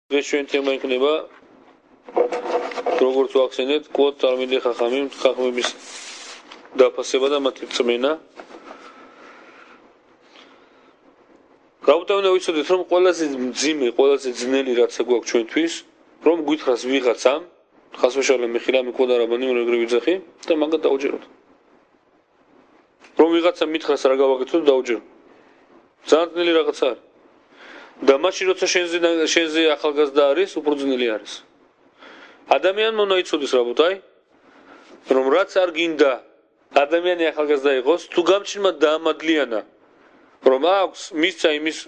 დღეს ჩვენ თემა იქნება როგორც ვახსენეთ კვოთ წარმინდი ხახამების დაფასება და მათი წმენა. გავუტევნა ვიცოდეთ რომ ყველაზე მძიმე, ყველაზე ძნელი რაცა გვაქვს ჩვენთვის, რომ გითხრას ვიღაცამ, ხასვაშალე მეხილა მიკოდა რაბანი მეგრე ვიძახი და მაგათ დაუჯეროთ. რომ ვიღაცამ მითხრას რა გავაკეთოთ დაუჯერო. ძალიან ძნელი რაღაცა არის. და მაშინ როცა შენზე ახალგაზრდა არის, უფრო ძნელი არის. ადამიანმა უნდა იცოდეს რაბოთაი, რომ რაც არ გინდა ადამიანი ახალგაზრდა იყოს, თუ გამჩნმა დაამადლიანა, რომ აქვს მისცა იმის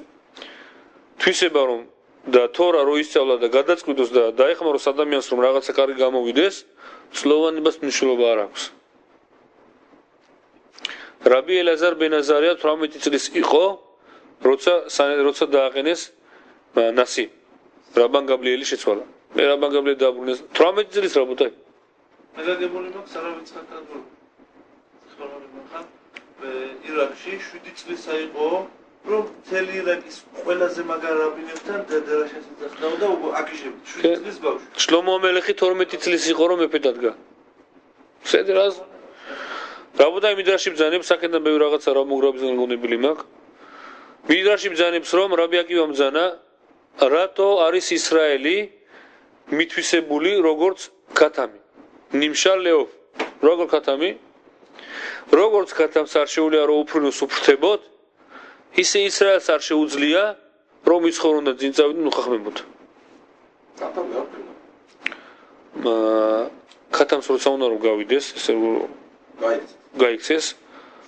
თვისება რომ და თორა რო ისწავლა და გადაწყვიტოს და დაეხმაროს ადამიანს რომ რაღაცა კარგი გამოვიდეს, ცლოვანებას მნიშვნელობა არ აქვს. რაბი ელაზარ ბენ აზარია 18 წლის იყო, როცა დააყენეს ნასი. რაბან გაბრიელი შეცვალა. მე რაბან გაბრიელი დააბრუნეს 18 წლის რაბოთაი. მეგაგებული მაქვს არავის ხატად. ირაკში 7 წლის აიყო, რომ მთელი ირაკის ყველაზე მაგარ რაბინებთან დედერაშეს ეძახდა და აკიშებდა 7 წლის ბავშვი. შლომო ამელეხი 12 წლის იყო რომ მეფე დადგა. სედრას რაბოთაი მიდრაში ბძანებს საკენთან ბევრი რაღაცა რა მოგრაბიზან გონებილი მაქვს. მიდრაში ბძანებს რომ რაბი აკივა ბძანა რატო არის ისრაელი მითვისებული როგორც ქათამი. ნიმშალეო როგორ ქათამი? როგორც ქათამს არ შეუძლია რომ უფრინოს უფრთებოდ, ისე ისრაელს არ შეუძლია რომ იცხოვრონ და ძინ წავიდნენ უხახმებოდ. ქათამი არ ქნა. ქათამს როცა უნდა რომ გავიდეს, ესე გაიქცეს,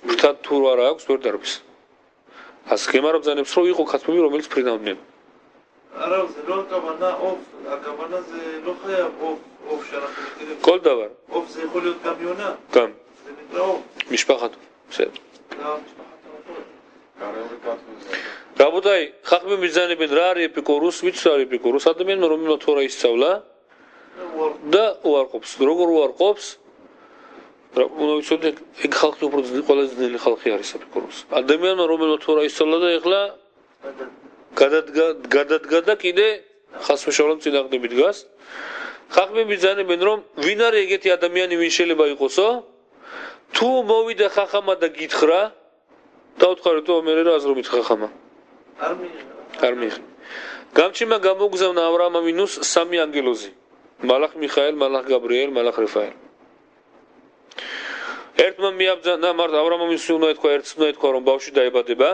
ფრთად თუ არ აქვს ვერ დარბის. ას გემარობძანებს რომ იყო ქათმები რომელიც ფრინავდნენ. არა, ზელოკაბანა ოფ, აკაბანაზე ლოხია ოფ შარაფი. კოლდავარ. ოფ ზეხოლიოთ გამიონა? გამ. ზემიტრაო. მიშპახატ. სე. და მიშპახატო. გარეული კაცოზე. რაბოთაი, ხახმები მიზანებენ რა არის ეპიკურუს, ვიც არის ეპიკურუს, ადამიანმა რომელმა თორა ისწავლა და უარყოფს. როგორ უარყოფს? უნდა ვიცოდეთ, ეგ ხალხი უფრო ყველაზე ძნელი ხალხი არის ეპიკურუს. ადამიანმა რომელმა თორა ისწავლა და ეხლა გადადგა და კიდე ხასვაშალომ წინააღმდეგ დგას. ხახმები მიზანებენ რომ ვინ არის ეგეთი ადამიანი, ვინ შეიძლება იყოსო? თუ მოვიდა ხახამა და გითხრა, დაუთხარეთო მე რა აზრობით ხახამა. არ მიიღე. გამჩიმა გამოგზავნა ავრაამ ამინუს 3 ანგელოზი. მალახ მიხაელ, მალახ გაბრიელ, მალახ რეფაელ. ერთმა მიაბძანა მართ ავრაამ ამინუს უნდა ეთქვა რომ ბავშვი დაებადება.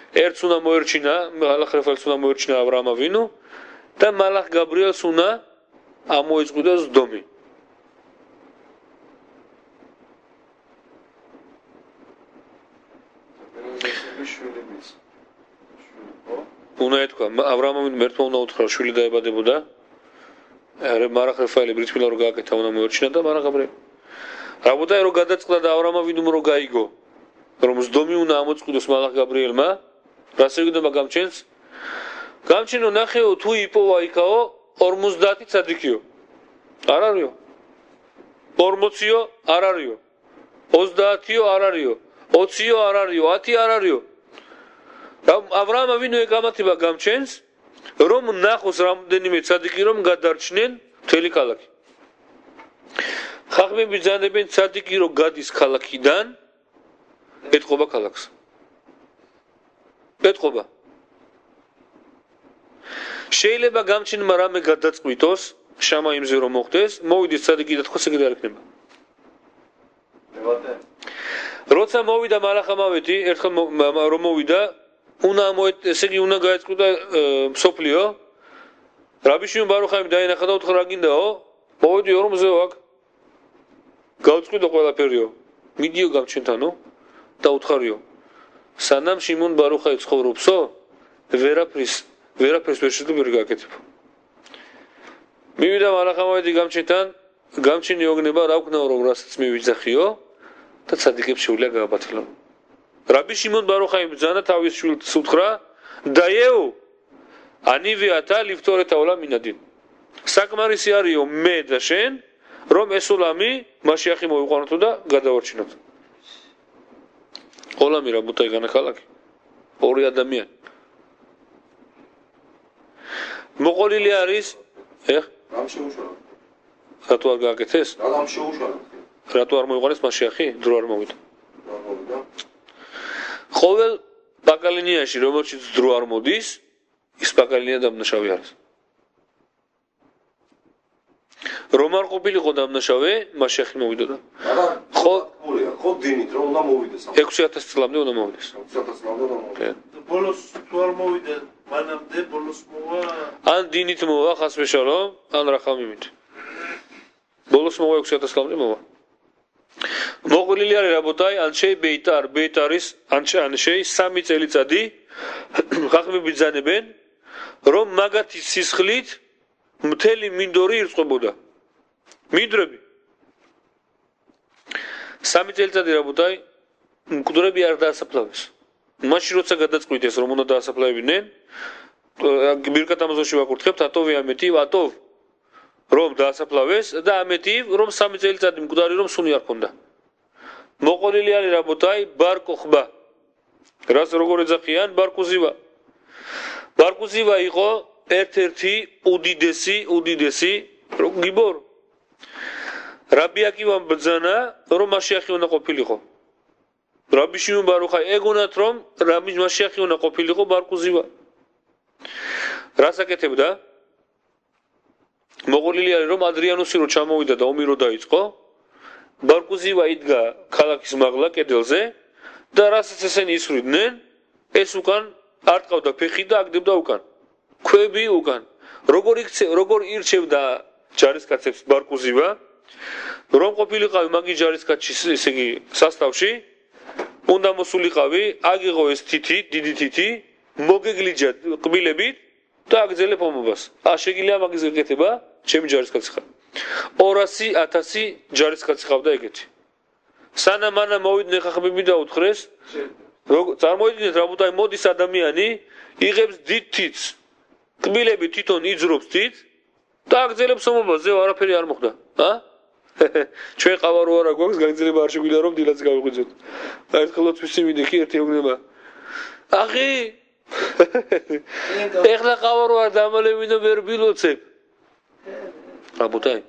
ერთს უნდა მოერჩინა, მალახ რეფაელს უნდა მოერჩინა ავრაამ ავინუ და მალახ გაბრიელს უნდა ამოეწყვიტა ზდომი. უნდა ეთქვა ავრაამ ავინუ ერთმა უნდა უთხრა შვილი დაებადებოდა. მალახ რეფაელი ბრითმილა რო გააკეთა უნდა მოერჩინა და მალახ გაბრიელი. რაბოთაი რო გადაწყდა და ავრაამ ავინუმ რო გაიგო რომ ზდომი უნდა ამოწყვიტოს მალახ გაბრიელმა, რას ეგდება გამჩენს? გამჩენო ნახეო თუ იპოვა იქაო 50 ცადიკიო. არ არისო. 40-იო არ არისო. 30-იო არ არისო. 20-იო არ არისო. 10 არ არისო. ავრაამ ავინუ ეგამათება გამჩენს, რომ ნახოს რამდენიმე ცადიკი რომ გადარჩნენ მთელი ქალაქი. ხახმები ბძანებენ ცადიკი რომ გადის ქალაქიდან, ეთყობა ქალაქს. ეთყობა. შეიძლება გამჩენმა რამე გადაწყვიტოს, შამაიმზე რომ მოხდეს, მოვიდეს ცადიკი და თქოს ეგრე არ იქნება. როცა მოვიდა მალახამავეთი, ერთხელ რომ მოვიდა, ესე იგი უნდა გაეწყვიტა მსოფლიო. რაბი შიმონ ბარუხაიმ დაინახა და უთხრა რა გინდაო? მოვიდი ორმზეო აქ. გავწყვიტო ყველაფერიო. მიდიო გამჩენთანო და უთხარიო. სანამ შიმონ ბარუხაი ცხოვრობსო, ვერაფერს ვერ შეიძლება ვერ გააკეთებო. მივიდა მალახამავეთი გამჩენთან, გამჩენი ოგნება რა ვქნაო რომ რასაც მივიძახიო და ცადიკებს შეუძლია გააბათილო. რაბი შიმონ ბარუხაი ბძანა თავის შვილს უთხრა, დაიეო ანივიათა ლიფტორეთა ოლა მინადინ. საკმარისი არისო მე და შენ, რომ ესოლამი მაშიახი მოვიყვანოთ და გადავარჩინოთ. ოლამი რაბოთაი განახალაკი. ორი ადამიანი. მოყოლილი არის ეხ რამ შეუშალა? რატო არ გააკეთეს? რამ შეუშალა? რატო არ მოიყვანეს მასშიახი? დრო არ მოვიდა. რა მოვიდა? ყოველ ბაკალინიაში რომელშიც დრო არ მოდის, ის ბაკალინია დამნაშავე არის. რომ არ ყოფილიყო დამნაშავე, მასშიახი მოვიდოდა. ხო, ხო დინით რომ უნდა მოვიდეს. 6000 წლამდე უნდა მოვიდეს. 6000 წლამდე უნდა მოვიდეს. ბოლოს თუ არ მოვიდა, მანამდე ბოლოს მოვა. ან დინით მოვა ხასვეშალო, ან რახამიმით. ბოლოს მოვა 6000 წლამდე მოვა. მოყოლილი არის რაბოთაი, ან შეი ბეიტარ, ბეიტარის, ან შეი 3 წელიწადი ხახმები ბიძანებენ, რომ მაგათი სისხლით მთელი მინდორი ირწყვებოდა. მინდრები 3 წელიწადი რაბოთაი მკვდრები არ დაასაფლავეს. მაშინ როცა გადაწყვიტეს რომ უნდა დაასაფლავებინენ, ბირკათ ამაზონში ვაკურთხებთ ატოვი ამეთი, ატოვ რომ დაასაფლავეს და ამეთი რომ 3 წელიწადი მკვდარი რომ სუნი არ ქონდა. მოყოლილი არის რაბოთაი ბარკოხბა. რას როგორ ეძახიან ბარკუზივა. ბარკუზივა იყო ერთ-ერთი უდიდესი გიბორ. რაბი აკივამ ბძანა რომ მასშიახი უნდა ყოფილიყო. რაბი შიმონ ბარუხაი ეგონათ რომ რაბი მასშიახი უნდა ყოფილიყო ბარკუზივა. რას აკეთებდა? მოყოლილი არის რომ ადრიანუსი რო ჩამოვიდა და ომი რო დაიწყო, ბარკუზივა იდგა ქალაქის მაღლა კედელზე და რასაც ესენი ისვრიდნენ, ეს უკან არ ტყავდა ფეხი და აგდებდა უკან. ქვები უკან. როგორ ირჩევდა ჯარისკაცებს ბარკუზივა, რომ ყოფილიყავი მაგის ჯარისკაცში, ესე იგი სასტავში, უნდა მოსულიყავი, აგიღო ეს თითი, დიდი თითი, მოგეგლიჯა ყბილებით და აგძელებ ომობას. შეგიძლია მაგის გაკეთება, ჩემი ჯარისკაცი ხარ. 200,000 ჯარისკაცი ხავდა ეგეთი. სანამ ანა მოვიდნენ ხახმები და უთხრეს, წარმოიდგინეთ რაბოთაი მოდის ადამიანი, იღებს დიდ თითს, ყბილები თვითონ იძრობს თით და აგძელებს ომობას, ზეო არაფერი არ მოხდა. ჩვენ ყავარო არა გვაქვს, გაგძელება არ შეგვიძლია რომ დილაც გავიღვიძოთ. ერთხელაც ვისი მიდიქი ერთი ოგნება. აღი ეხლა ყავარო არ დამალევინო ვერ ბილოცებ. რაბოთაი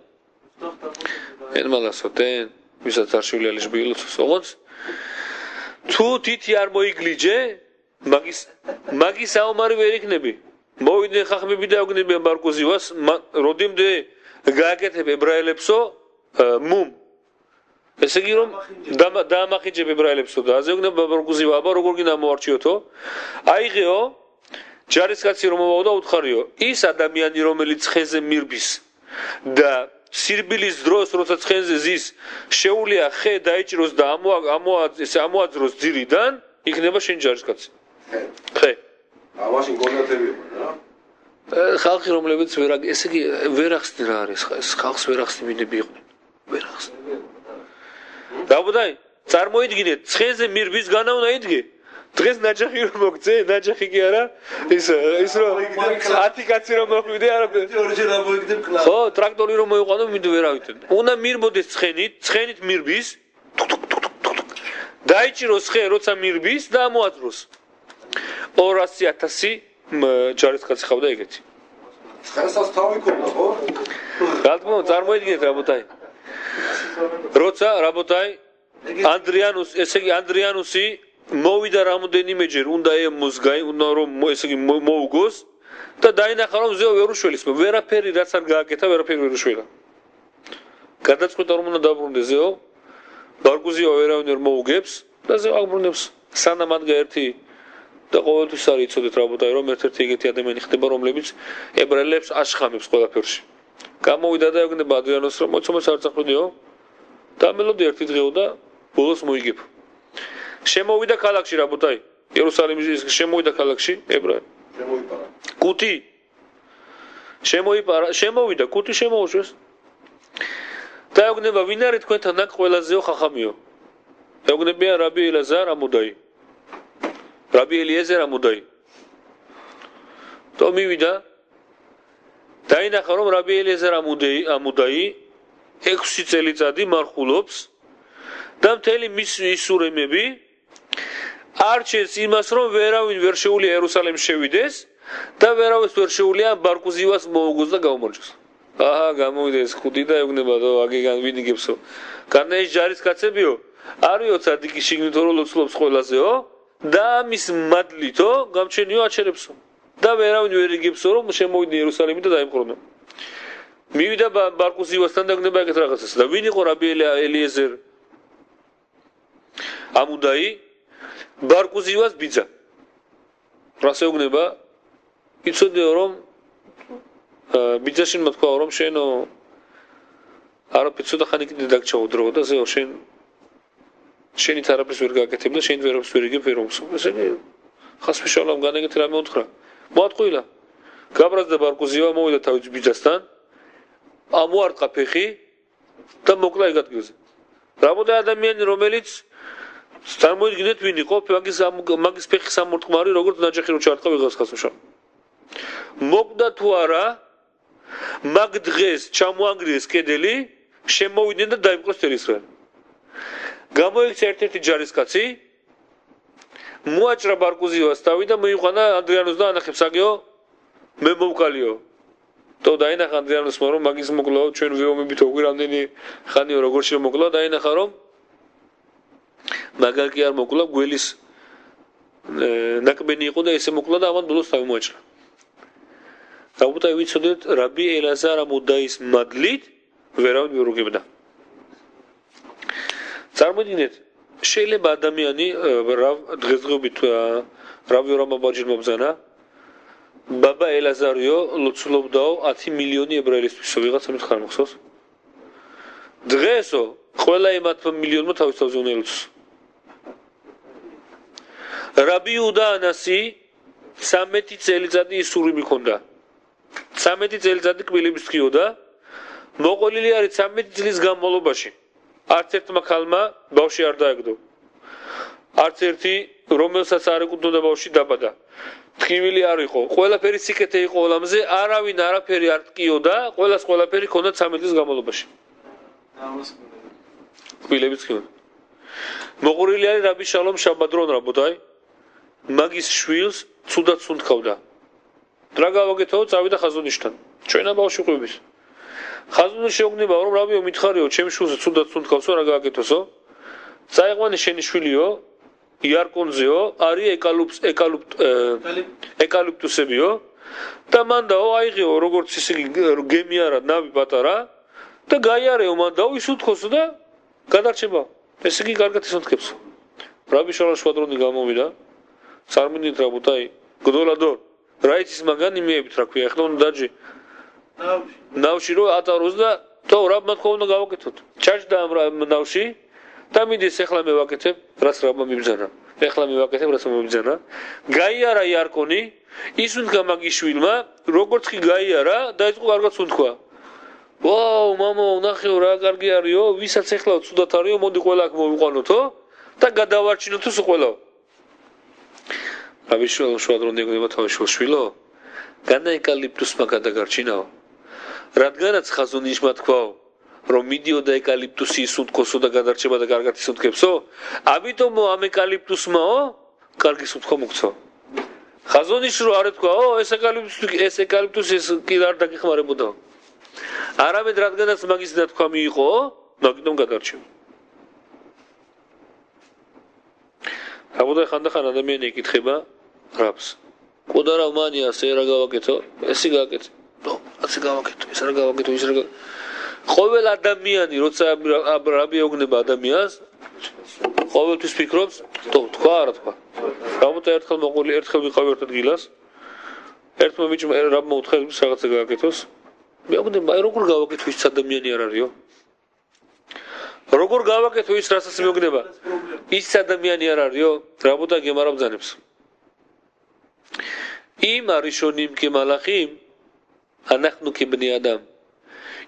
ელმალასოდენ ვისაც არ შევლია ლიშბილოცოს ოღონდ თუ თითი არ მოიგლიჯე მაგის საომარი ვერ იქნები. მოვიდნენ ხახმები და ოგნებიან ბარკუზივას, როდიმდე გააკეთებ ებრაელებსო მუმ. ესე იგი რომ დაამახინჯებ ებრაელებსო და აზე ოგნება ბარკუზივა, აბა როგორ გინდა მოარჩიოთო? აიღეო ჯარისკაცი რომ მოვაო და უთხარიო, ის ადამიანი რომელიც ცხენზე მირბის და სირბილის დროს როცა ცხენზე ზის შეუულია ხე დაიჭიროს და ამოაძროს ძირიდან, იქნება შენ ჯარისკაცი. ხე მაშინ გონათებია რა. ხალხი რომლებიც ესე იგი ვერ ახსნი რა არის ხა ეს ხალხს ვერ ახსნი მინები იყვნენ. ვერ ახსნი. რაბოთაი წარმოიდგინეთ ცხენზე მირბის განა უნდა იდგე. დღეს ნაჯახი რომ მოგწე, ნაჯახი კი არა, ის რომ 10 კაცი რომ მოხვიდე არა. ორჯერ ამოიგდებ კლავ. ხო, ტრაქტორი რომ მოიყვანო, მინდ ვერ ავიტენ. უნდა მირბოდეს ცხენით მირბის. დაიჭიროს ხე, როცა მირბის და ამოაძროს. 200,000 ჯარისკაცი ხავდა ეგეთი. ცხენსაც თავი ქონდა, ხო? რა თქმა უნდა, წარმოიდგინეთ რაბოთაი. როცა რაბოთაი ესე იგი ანდრიანუსი მოვიდა რამოდენიმეჯერ უნდა ემოსგაი, უნდა რომ ესე იგი მოუგოს და დაინახა რომ ზეო ვერ უშველის, ვერაფერი რაც არ გააკეთა, ვერაფერი ვერ უშველა. გადაწყვიტა რომ უნდა დაბრუნდეს ზეო, ბარკუზივა ვერავინ ვერ მოუგებს და ზეო აღბრუნებს. სანამ ადგა ერთი და ყოველთვის არ იცოდეთ რაბოთაი რომ ერთ-ერთი ეგეთი ადამიანი ხდება რომლებიც ებრაელებს აშხამებს ყველაფერში. გამოვიდა და ეგნება ადრიანოს რომ მოცომას არ წახვიდიო და მელოდი ერთი დღეო და ბოლოს მოიგებ. შემოვიდა ქალაქში რაბოთაი იერუსალიმის შემოვიდა ქალაქში ებრაელი შემოიპარა კუთი შემოვიდა კუთი შემოუშვეს და ეგნება ვინ არის თქვენთან აქ ყველაზე ხახამიო ეგნებია რაბი ელაზარ ამუდაი რაბი ელიეზერ ამუდაი то მივიდა დაინახა რომ რაბი ელიეზერ ამუდაი 6 წელიწადი მარხულობს და მთელი მის ისურემები არჩენს იმას რომ ვერავინ ვერ შეუძლია იერუსალიმს შევიდეს და ვერავის ვერ შეუძლია ბარკუზივას მოუგოს და გაუმორჩოს. აჰა, გამოვიდა ეს ხუთი და ეგნება და აგეგან ვინიგებსო. განა ეს ჯარისკაცებიო, არისო ცადიკი შიგნით რო ლოცლობს ყველაზეო და მის მადლითო გამჩენიო აჩერებსო. და ვერავინ ვერ იგებსო რომ შემოვიდნენ იერუსალიმი და დაემყროდნენ. მივიდა ბარკუზივასთან და ეგნება ეგეთ რაღაცას და ვინ იყო რაბი ელიეზერ ამუდაი ბარკუზივას ბიძა. რას ეუბნება? იცოდეო რომ ბიძაშენ მოთქვა რომ შენო არაფერი ცოტა ხანი კიდე დაგჭაო დრო და ზეო შენით არაფერს ვერ გაკეთებ და შენ ვერაფერს ვერ იგებ ვერომს. ესე ხასფიშალამ განეგეთ რამე უთხრა. მოატყვილა. გაბრაზდა ბარკუზივა მოვიდა თავის ბიძასთან. ამოარტყა ფეხი და მოკლა ეგ ადგილზე. რამოდა ადამიანი რომელიც წარმოიდგინეთ ვინ იყო მაგის ფეხის ამორტყმარი როგორც ნაჯახი რო ჩარტყა ვიღას ხასფიშალ. მოკდა თუ არა მაგ დღეს ჩამოანგრიეს კედელი შემოვიდნენ და დაიპყროს თელ ისრაელი. გამოიქცა ერთ-ერთი ჯარისკაცი მოაჭრა ბარკუზივას თავი და მოიყვანა ანდრიანოს და ანახებს აგეო მე მოვკალიო. то დაინახა ანდრიანოსმა რომ მაგის მოკლაო ჩვენ ვეომებით ოგვი რამდენი ხანიო როგორ შემოკლა დაინახა რომ მაგალ კი არ მოკლა გველის ნაკბენი იყო და ესე მოკლა და ამან ბოლოს თავი მოაჭრა. Rabutai ვიცოდეთ რაბი ელაზარ ამუდაის მადლით ვერავინ ვერ უგებდა. წარმოიდგინეთ შეიძლება ადამიანი დღესდღეობით რავი რამაბაჯი მობზანა ბაბა ელაზარიო ლოცულობდაო 10 მილიონი ებრაელისთვის ვიღაცა მითხარ მოხსოვს. დღესო ყველა იმათ მილიონმა თავის თავზე უნდა ელოცოს. რაბი იუდა ანასი 13 წელიწადი ისური მიქონდა. 13 წელიწადი კბილების თხიოდა მოყოლილი არის 13 წლის განმავლობაში არც ერთმა ქალმა ბავშვი არ დაეგდო არც ერთი რომელსაც არ ეკუთვნოდა ბავშვი დაბადა თხივილი არ იყო ყველაფერი სიკეთე იყო ოლამზე არავინ არაფერი არ ტკიოდა ყველას ყველაფერი ქონდა 13 წლის განმავლობაში კბილების თხიოდა მოყოლილი არის რაბი შალომ შაბადრონ რაბოდაი მაგის შვილს ცუდად სუნთქავდა რა გავაკეთო წავიდა ხაზონიშთან ჩვენა ბავშვი ყვების ხაზონიში შეუგნება რომ რაბიო მითხარიო ჩემს შულზე ცუდად სუნთქავსო რა გავაკეთოსო წაიყვანე შენი შვილიო იარკონზეო არის ეკალიპტუსებიო და მანდაო აიღეო როგორც ისე გემი არა ნავი პატარა და გაიარეო მანდაო ის უთქოსო და გადარჩება ესე იგი კარგად ისუნთქებსო რაბი შალაშ კვადრონი გამოვიდა წარმინდით რაბუთაი გდოლადო რაიცის მაგანი მიებით რა ქვია ახლა უნდა დაჯი ნავში რო ატაროს და თო რაბმა თქვა უნდა გავაკეთოთ ჩაჯდა ამ ნავში და მიდის ახლა მე ვაკეთებ რაც რაბმა მიბძანა ახლა მე ვაკეთებ რაც მომიბძანა გაიარა იარკონი ისუნთქა მაგის შვილმა როგორც კი გაიარა დაიწყო კარგად სუნთქვა ვაუ მამო ნახეო რა კარგი არისო ვისაც ახლა ცუდად არისო მოდი ყველა აქ მოვიყვანოთო და გადავარჩინოთო ყველაო რაბი შუადრონი ეგნება თავის შვილო განა ეკალიპტუსმა გადაგარჩინაო რადგანაც ხაზონიშმა თქვაო რომ მიდიოდა ეკალიპტუსი ისუნთქოსო და გადარჩება და კარგად ისუნთქებსო ამიტომ ამ ეკალიპტუსმაო კარგი სუნთქვა მოგცო ხაზონიში რო არ ეთქვაო ეს ეკალიპტუსი ეს კი არ დაგეხმარებოდაო არამედ რადგანაც მაგის დათქვა მიიღო მაგიტომ გადარჩება რაბოდა ხანდახან ადამიანი ეკითხება რაბს კოდარა მანია ასე რა გავაკეთო ესე გააკეთე ნო ასე გავაკეთო ეს რა გავაკეთო ის რა ყოველ ადამიანი როცა რაბი ეუბნება ადამიანს ყოველთვის ფიქრობს თქვა არა თქვა რაბოდა ერთხელ მოყოლი ერთხელ ვიყავი ერთ ადგილას ერთმა ბიჭმა რაბმა უთხრა რაღაცა გააკეთოს მე ეუბნება როგორ გავაკეთო ის ადამიანი არ არისო როგორ გავაკეთო ის რასაც მეუბნება ის ადამიანი არ არისო რაბოდა გემარა ბძანებს იმ არიშონიმ კი მალახიმ אנחנו כבני אדם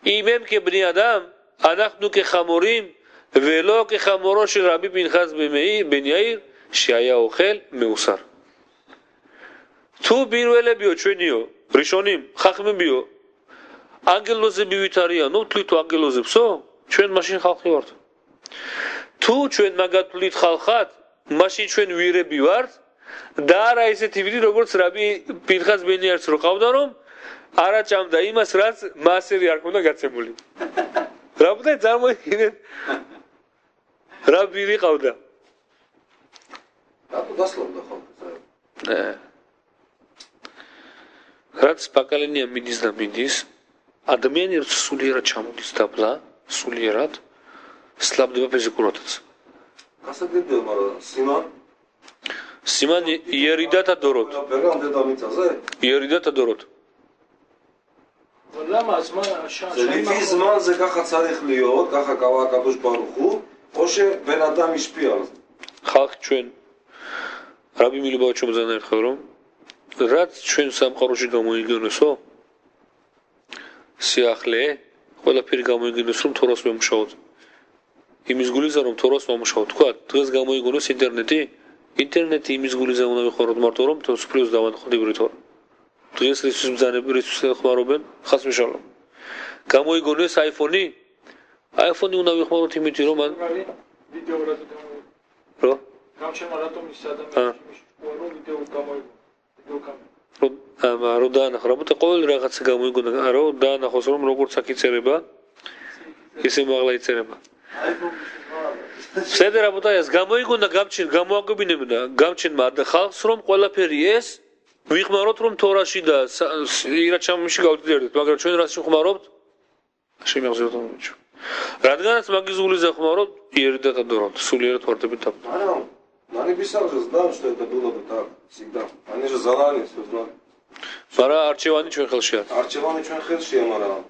אם הם כבני אדם אנחנו כחמורים ולא כחמורו של רבי פנחס בן יאיר שהיה אוכל מאוסר თუ პირველე ბიო ჩვენიო რიშონიმ ხახმი ბიო ანგელოზე მივიტარია ნუ თვითო ანგელოზებსო ჩვენ მაშინ ხალხი ვართ თუ ჩვენ მაგათ თვლით ხალხად მაშინ ჩვენ ვირები ვართ და არა ესეთი ვირი როგორც რაბი პინხას ბენიარს რო ყავდა რომ არა ჭამდა იმას რაც მასერი არ ქონდა გაცემული რაბუდა წარმოიდგინეთ რა ვირი ყავდა რატო დასლობდა ხოლმე რაც ბაკალენია მიდის და მიდის ადამიანი სულიერად ჩამოდის დაბლა სულიერად სლაბდება ფიზიკურადაც გასაგებია მაგრამ სიმან იერიდათა დოროთ ბერგამ დედამიწაზე იერიდათა დოროთ למה? אז מה, לפי זמן זה ככה צריך להיות, ככה קבע הקדוש ברוך הוא, או שבן אדם השפיע על זה. ხალხი ჩვენ რაბი მილიბავჩობიდან ერთხელ რომ რაც ჩვენ სამყაროში გამოიგონოსო სიახლე ყველაფერი გამოიგონოს რომ თორას მომშაოთ იმის გულიზა რომ თორას მომშაოთ თქვა დღეს გამოიგონოს ინტერნეტი იმის გულიზა უნდა ვიხაროთ მარტო რომ თორს პლუს დავანახოთ თორ დღეს რისთვის ბრძანები რისთვის ხმარობენ ხას მიშალო გამოიგონოს iPhone-ი უნდა ვიხმაროთ იმითი რომ მან ვიდეო რატო გამოიგონო რო გამჩემა რატომ ის ადამიანის შუა ვიდეო გამოიგონო ვიდეო კამერა რო დაანახო რაბუთა ყოველ რაღაცა გამოიგონა რო დაანახოს რომ როგორც აქ იწერება ისე მაღლა იწერება სედე რაბუთა ეს გამოიგონა გამჩენ გამოაგებინებდა გამჩენმა ხალხს რომ ყველაფერი ეს ვიხმაროთ რომ თორაში და ირაჩამში გავდიერთეთ მაგრამ ჩვენ რას ვიხმარობთ შემიღზავთ ამჩო რადგანაც მაგის გულიზა ხმარობთ იერიდათა დოროთ სულიერად ვარდებით და Они писали же, знают, что это было бы так всегда. Они же заранее все знали. მაგრამ არჩევანი ჩვენ ხელში არის არჩევანი ჩვენ ხელშია, მაგრამ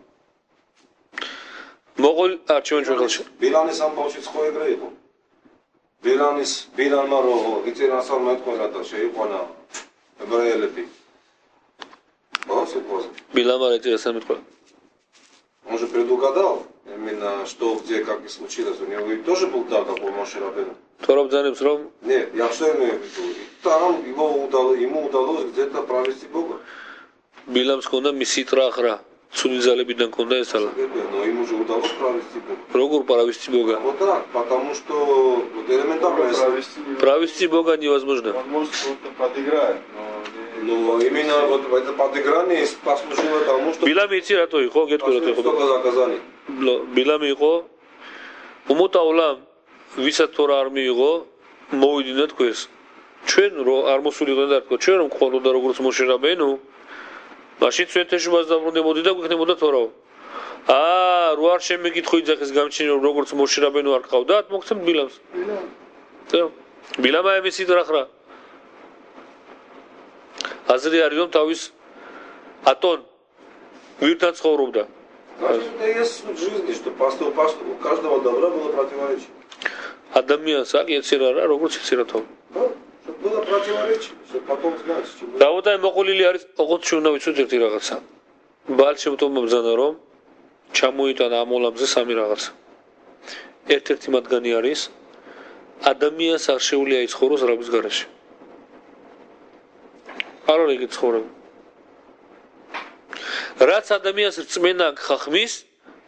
მოყოლ არჩევანი ჩვენ ხელში ბილანის ამბავშიც ხო ეგრე იყო. ბილანმა რო იწერასალ მეტყველა და შეიყვანა ებრაელები. Боже, ბილამა იწერასალ მეტყველა Он же предугадал именно что, где, как и случилось. У него ведь тоже был так, как у Моше Рабейну. თორობ ძანებს რომ Нет, я что имею в виду? Там ему удалось где-то провести Бога. ბილამს ქონდა მისი ტრახრა ცუდი ძალებიდან ქონდა ეს ალა Но ему же удалось провести Бога. როგორ პრავისти бога Вот так, потому что вот элементарно. правести бога невозможно Он может что-то подыграть, Но именно вот это подыграние послужило тому, что ბილამი იცი რატო იყო გეტყვი რატო იყო столько наказаний. ბილამი იყო უმოთა ულამ ვისაც თორა არ მიიღო მოვიდინა თქვენს ჩვენ რო არ მოსულიყო და თქო ჩვენ რომ ყოლოდა როგორც მოშერაბენო მაშინ ჩვენ თეშუბას დაბრუნდებოდი და გვიქნებოდა თორაო რო არ შემეკითხო იძახის გამჩენი რომ როგორც მოშერაბენო არ ყავდათ მოგცემ ბილამს ბილამა ემისი დრახრა აზრი არის რომ თავის ატონ ვირთან ცხოვრობდა Это есть суть жизни, что у каждого добра было противоречие. ადამიანს აქ ეცერა რა როგორც ეცერა თავი Да? Чтобы было противоречие, чтобы потом знать, что было. დავუთა მოყოლილი არის ოღონდ ჩვენ უნდა ვიცოთ ერთი რაღაცა ბალშემტოვმა ბრძანა რომ ჩამოიტანა ამ ოლამზე სამი რაღაცა ერთ-ერთი მათგანი არის ადამიანს არ შეუძლია იცხოვროს რაბის გარეშე არ არის იგი ცხოვრება რაც ადამიანს რწმენა ხახმის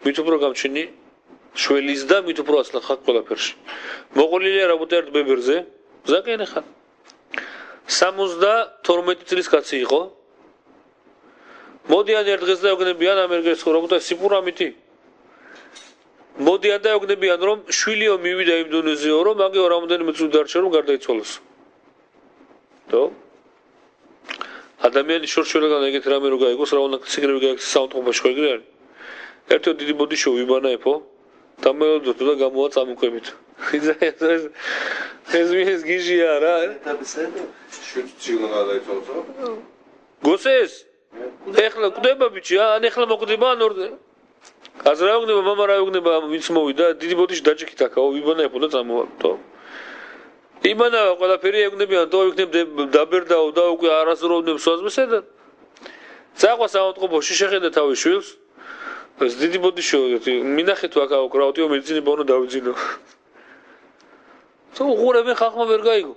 მით უფრო გამჩენი შველის და მით უფრო ასლა ხარ ყველაფერში მოყოლილია რაბუთა ერთ ბებერზე ზაკენი ხარ 72 წლის კაცი იყო მოდიან ერთ დღეს და ეუბნებიან ამერიკის რაბუთა სიპურამითი მოდიან და ეუბნებიან რომ შვილიო მივიდა იმ დონეზეო რომ მაგეო რამოდენიმე წუთი დარჩა რომ გარდაიცვალოს თო ადამიანის შორშველაგან ეგეთ რამე რო გაიგოს რა უნდა სიგრები გაიქცეს საუნტყობაში ხო ეგრე არის ერთო დიდი ბოდიშო ვიბანა ეფო დამელოდოთ და გამოვა წამოკვებით ეს გიჟია რა Это беседа. Чуть сильно надо это вот. გოსეს ეხლა კვდება ბიჭი ან ეხლა მოკვდება ან ორ აზ რა უგნება მამა რა უგნება ვინც მოვიდა დიდი ბოდიში დაჭიქით აქაო ვიბანა ეფო და წამოვა თო იმანა ყველაფერი ეგნებიან თო იქნებ დაბერდაო და უკვე არასდროვნებს ვაზმესე და წაყვა საავადმყოფოში შეხედა თავის შვილს ეს დიდი ბოდიშო მინახე თუ აქაო კრაუტიო მეძინება უნდა დავიძინო თო უღურებენ ხახმა ვერ გაიგო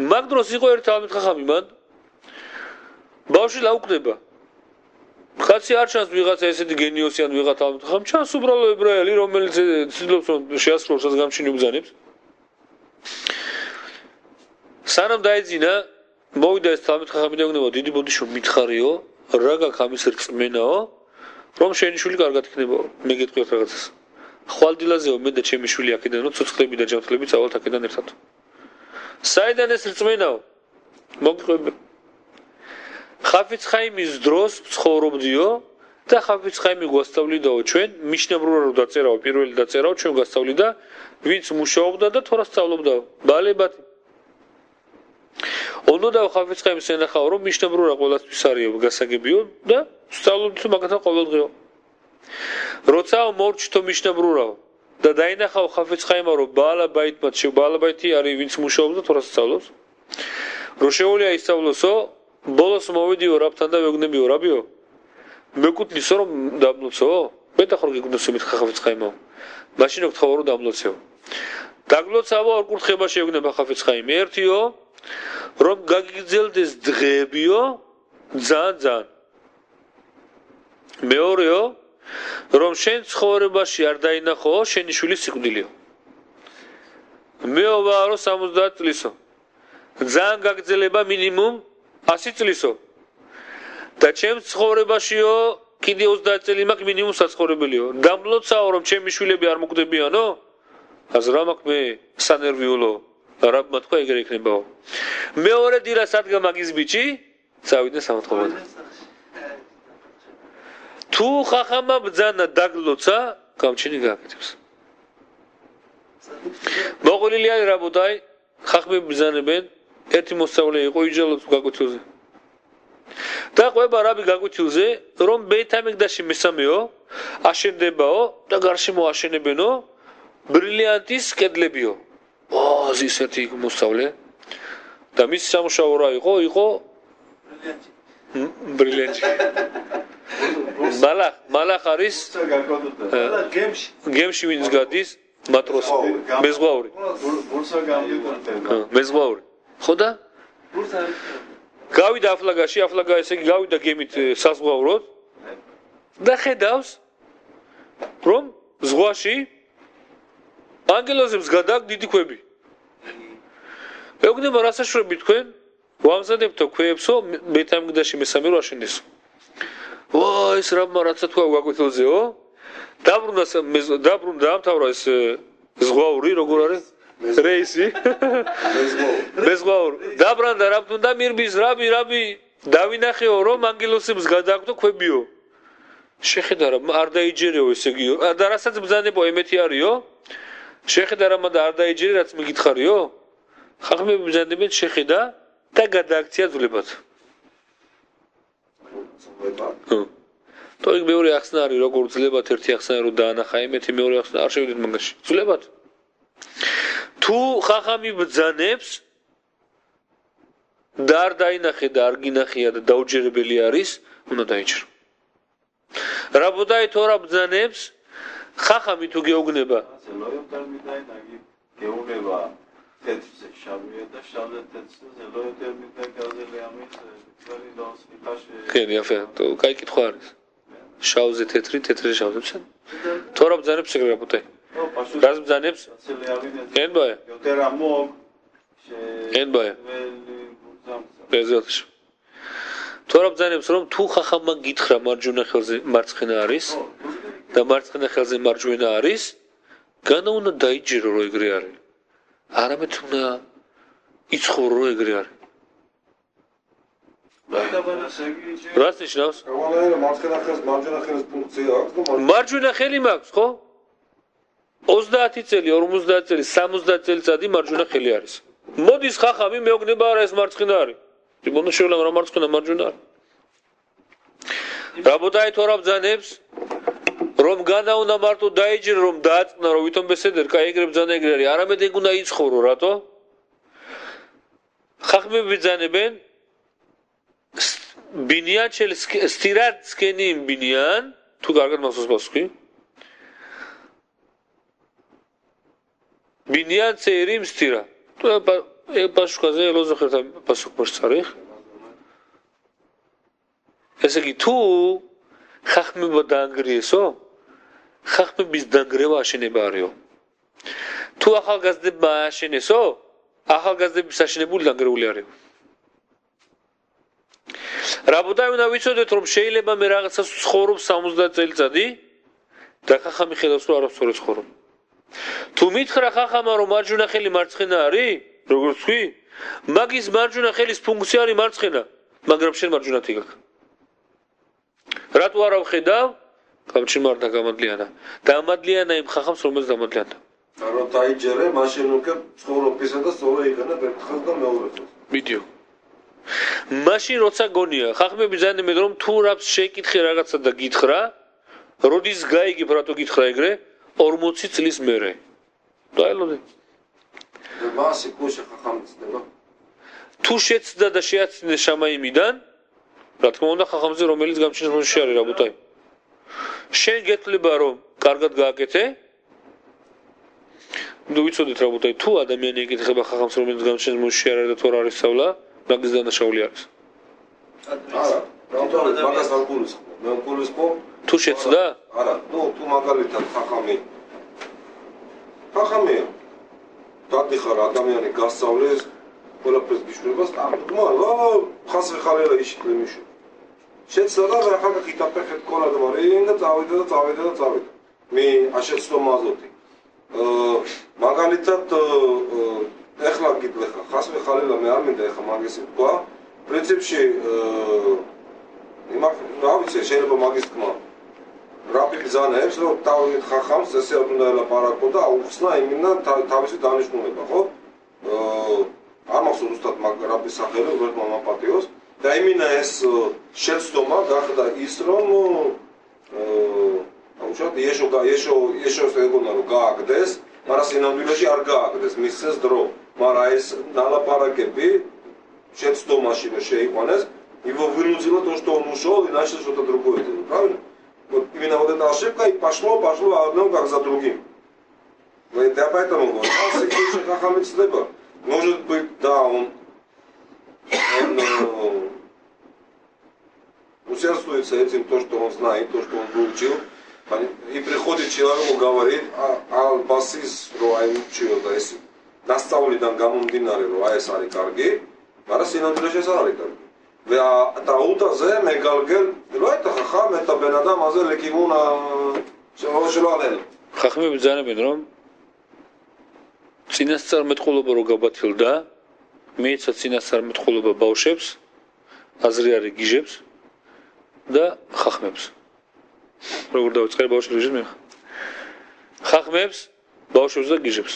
მაგ დროს იყო ერთ ამით ხახამი მან ბავშვი ლაუკვდება ხაცი არ ჩანს ვიღაცა ესეთი გენიოსი ან ვიღაცა ამით ხახამ ჩანს უბრალო ებრაელი რომელიც ცდილობს რომ შეასრულოს ეს გამჩენი უბძანებს სანამ დაიძინა მოვიდა ეს თალმით ხახამი და ეგნება დიდი ბოდიშო მითხარიო რა გაქვს ამის რწმენაო რომ შენი შვილი კარგად იქნებაო მე გეტყვით რაღაცას ხვალდილაზეო მე და ჩემი შვილი აქედანო ცოცხლები და ჯანმრთელები წავალთ აქედან ერთად საიდან ეს რწმენაო მოგიყვები ხაფიც ხაიმის დროს ცხოვრობდიო და ხაფიც ხაიმი გვასწავლიდაო ჩვენ მიშნაბრურა რო დაწერაო პირველი დაწერაო ჩვენ გვასწავლიდა ვინც მუშაობდა და თორა სწავლობდაო ბალებათი Ono da ხაფიც ხაიმს ენახაო რომ მიშნაბრურა ყველასთვის არისო გასაგებიო და სწავლობდით მაგათან ყოველდღიო როცაო მორჩთო მიშნაბრურაო და დაინახაო ხაფიც ხაიმა რომ ბალაბაიტმა ბალაბაიტი არის ვინც მუშაობს და თორა სწავლობს რო შეუძლია ისწავლოსო ბოლოს მოვიდიო რაბთან და ვეგნებიო რაბიო მეკუთვნისო რომ დამლოცო მეტახ რო გიგნოსო მით ხაფიც ხაიმაო მაშინ გქხოვო რომ დამლოცეო დაგლოცავო ორ კურთხება შევგნება ხაფიც ხაიმი ერთიო რომ გაგიგზელდეს დღეებიო ძალიან მეორეო რომ შენ ცხოვრებაში არ დაინახო შენი შვილის სიკვდილიო მეოვარო 70 წლისო ძალიან გაგზელება მინიმუმ 100 წლისო და ჩემს ცხოვრებაშიო კიდე 30 წელი მაქვს მინიმუმ საცხოვრებელიო დამლოცაო რომ ჩემი შვილები არ მოგდებიანო אז რა მაქვს მე სანერვიულო რა მათქვა ეგრე იქნებაო მეორე დილას ადგა მაგის ბიჭი წავიდნენ სამათხოვად თუ ხახამა ბძანა დაგლოცა გამჩენი გააკეთებს მოყოლილი არის რაბოდაი ხახმები ბძანებენ ერთი მოსწავლე იყო იჯალოთ გაკვეთილზე და ყვება რაბი გაკვეთილზე რომ ბეითამიგდაში მესამეო აშენდებაო და გარშემო აშენებენო ბრილიანტის კედლებიო ზის ერთი მოსწავლე და მის სამუშაო რა იყო ბრილიანტი მალახ არის გემში ვინც გადის მატროსი მეზღვაური ხო და გავიდა აფლაგაში აფლაგა ესე იგი გავიდა გემით საზღვაუროდ და ხედავს რომ ზღვაში ანგელოზებს გადააქვს დიდი ქვები ეუბნება რასაშრები თქვენ ვამზადებთო ქვეებსო მეთამგდაში მესამე რო აშენდესო ეს რაბმა რაცა თქვა გაკვეთილზეო დაბრუნდა დაამთავრა ეს ზღვაური როგორ არის რეისი მეზღვაური დაბრუნდა რაბთუნდა მირბის რაბი დავინახეო რომ ანგელოზებს გადააქვთო ქვებიო შეხედა რა არ დაიჯერეო ესე იგი და რასაც ბძანებო ემეთი არისო შეხედა რა და არ დაიჯერე რაც მიგითხარიო ხახმები ბძანებენ შეხედა და გადააქცია ძვლებად თორე მეორე ახსნა არის როგორ ძლებად ერთი ახსნა რო დაანახა ემეთი მეორე ახსნა არ შევიდეთ მაგაში ძლებად თუ ხახამი ბძანებს და არ დაინახე და არ გინახია და დაუჯერებელი არის უნდა დაიჯერო რაბოდაი თორა ბძანებს ხახამი თუ გეუბნება გეუბნება თეთრზე შავია და შავზე თეთრზე ზელოეთერ მიდა გაზელი ამის ძველი დოს იფაში კენი აფე თუ კაი კითხვა არის შავზე თეთრი თეთრზე შავზე თორა ბძანებს ეგრე რაბოდაი რას ბძანებს ენბაე ენბაე ბეზოთში თორა ბძანებს რომ თუ ხახამა გითხრა მარჯვენა ხელზე მარცხენა არის და მარცხენა ხელზე მარჯვენა არის განა უნდა დაიჯერო რომ ეგრე არის არამედ უნდა იცხოვრო რომ ეგრე არის რას ნიშნავს მარცხენა ხელს მარჯვენა ხელს ფუნქცია აქვს და მარჯვენა ხელი მაქვს ხო 30 წელი 50 წელი 70 წელიწადი მარჯვენა ხელი არის მოდის ხახამი მეოგნება არა ეს მარცხენა არის რიბონო შევლამ რა მარცხენა მარჯვენა არის რაბოდაი თორა ბძანებს რომ განა უნდა მარტო დაიჯერო რომ დააწყნა რომ ვითომ ბესედერ კაი ეგრე ბძანა ეგრე არის არამედ ეგ უნდა იცხოვრო რატო ხახმები ბძანებენ ბინიან ჩელ სტირად სკენი ბინიან თუ კარგად მახსოვს პასუხი ბინიან წერიმ სტირა თუ პასუხაზე לא זוכר את הפסוק כמו שצריך ესე იგი თუ ხახმება დაანგრიესო ხახმების დაანგრევა აშენება არისო თუ ახალგაზრდებმა აშენესო ახალგაზრდების აშენებული დაანგრეული არისო რაბოდაი უნდა ვიცოდეთ რომ შეიძლება მე რაღაცას ცხოვრობ 70 წელიწადი და ხახამი ხედავს რომ არასწორი ცხოვრობ. თუ მითხრა ხახამა რომ მარჯვენა ხელი მარცხენა არის, როგორც თქვი, მაგის მარჯვენა ხელის ფუნქცია არის მარცხენა, მაგრამ შენ მარჯვენა თიგაქ. რატო არ ვხედავ? გამჩინო არ დაგამადლიანა. დამადლიანა იმ ხახამს რომელიც დამადლიანდა. რომ დაიჯერე, მაშინ უკვე ცხოვრობისა და სწორი იყენა ერთხელ და მეორედ. ვიდეო. მაშინ როცა გონია, ხახმები ძალიან მეტ რომ თუ რაბს შეკითხე რაღაცა და გითხრა, როდის გაიგებ რატო გითხრა ეგრე? 40 წლის მერე. დაელოდე. მასი კუშა ხახამი ცდება. თუ შეცდა და შეაცინე შამაიმიდან, რა თქმა უნდა ხახამზე რომელიც გამჩნევ მოსში არის რაბუტაი. შენ გეთლება რომ კარგად გააკეთე? ნუ ვიცოდეთ რაბუტაი, თუ ადამიანი ეკითხება ხახამს რომელიც გამჩნევ მოსში არის და თუ არ არის სწავლა, მაგის დანაშაული არის. არა, რა მაგას არ გულისხმობ. მე გულისხმობ თუ შეცდა? არა, ნუ თუ მაგალითად ხახამია. დადიხარ ადამიანი გასწავლეს ყველაფერს გიშვებას და ამბობ, ხასვე ხალელა იშიტლე მიშო. შეცდა და ახლა გიტაფეხეთ კოლად მარინ და წავიდა. მე აშეცდო მაზოტი. მაგალითად ეხლა გიტლეხა ხასვე ხალელა მე არ მინდა ეხლა მაგის თქვა. პრინციპში რა ვიცი შეიძლება მაგის თქმა. რაბი ბზანებს რომ თავით ხახამს ესე უნდა ელაპარაკო და აუხსნა იმიდან თავისი დანიშნულება, ხო? არ მახსოვს უბრალოდ მაგ რაბის სახელი უბრალოდ მომაპატიოს და იმინა ეს შეცდომა გახდა ის რომ აუჩათ ეშოს ეგონა რომ გააგდეს, მაგრამ სინამდვილეში არ გააგდეს, მისცეს დრო, მაგრამ ეს ნალაპარაკები შეცდომაში რომ შეიყვანეს, его вынудило то, что он ушел и начал что-то другое делать, правильно? Вот именно вот эта ошибка и пошло одно как за другим. Я поэтому говорю, хахамец либо, может быть, да, он усердствуется этим, то, что он знает, то, что он выучил, и приходит человек, говорит, албасис роаим чего-то, если наставлен гамундинари роаес ари карги, марас инандреше сари карги. והטעות הזה מגלגל, לא את החכם, את הבן אדם הזה לכיוון שלא עלינו. ხახმები ბრძანებენ რომ წინასწარმეტყველობა რო გაბათილდა, მეეცა წინასწარმეტყველობა ბავშვებს, აზრი არის გიჟებს და ხახმებს. როგორ დავიწყე ბავშვებს გიჟებს მე? ხახმებს, ბავშვებს და გიჟებს.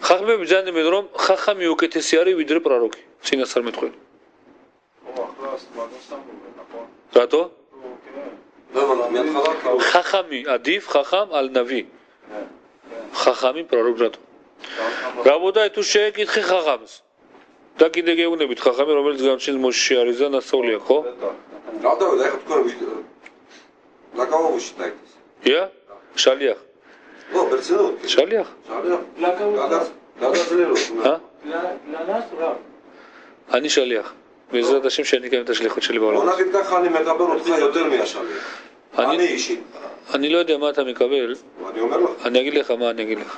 ხახმები ბრძანებენ რომ ხახამი უკეთესი არის ვიდრე პრაროკი, წინასწარმეტყველი. რატო? ხახამი ადიფ ხახამ ალ-ნავი. ხახამი პროროკ რატო? რაბოდაი თუ შეეკითხე ხახამს და კიდე გეუბნებით ხახამი რომელიც გამჩენს მოსში არის და ნასწავლია, ხო? რა დავიდა ეხლა თქვენ ლაკავოში დაიქეს. ია? შალიახ. ო, ბერცინო. შალიახ. გაგაზლერო. ჰა? ლანას რა. אני שליח. בעזרת השם שאני אקיים את השליחות שלי בעולם. בוא נגיד ככה, אני מקבל אותך יותר מהשליח. אני אישית. אני לא יודע מה אתה מקבל. אני אומר לך. אני אגיד לך מה אני אגיד לך.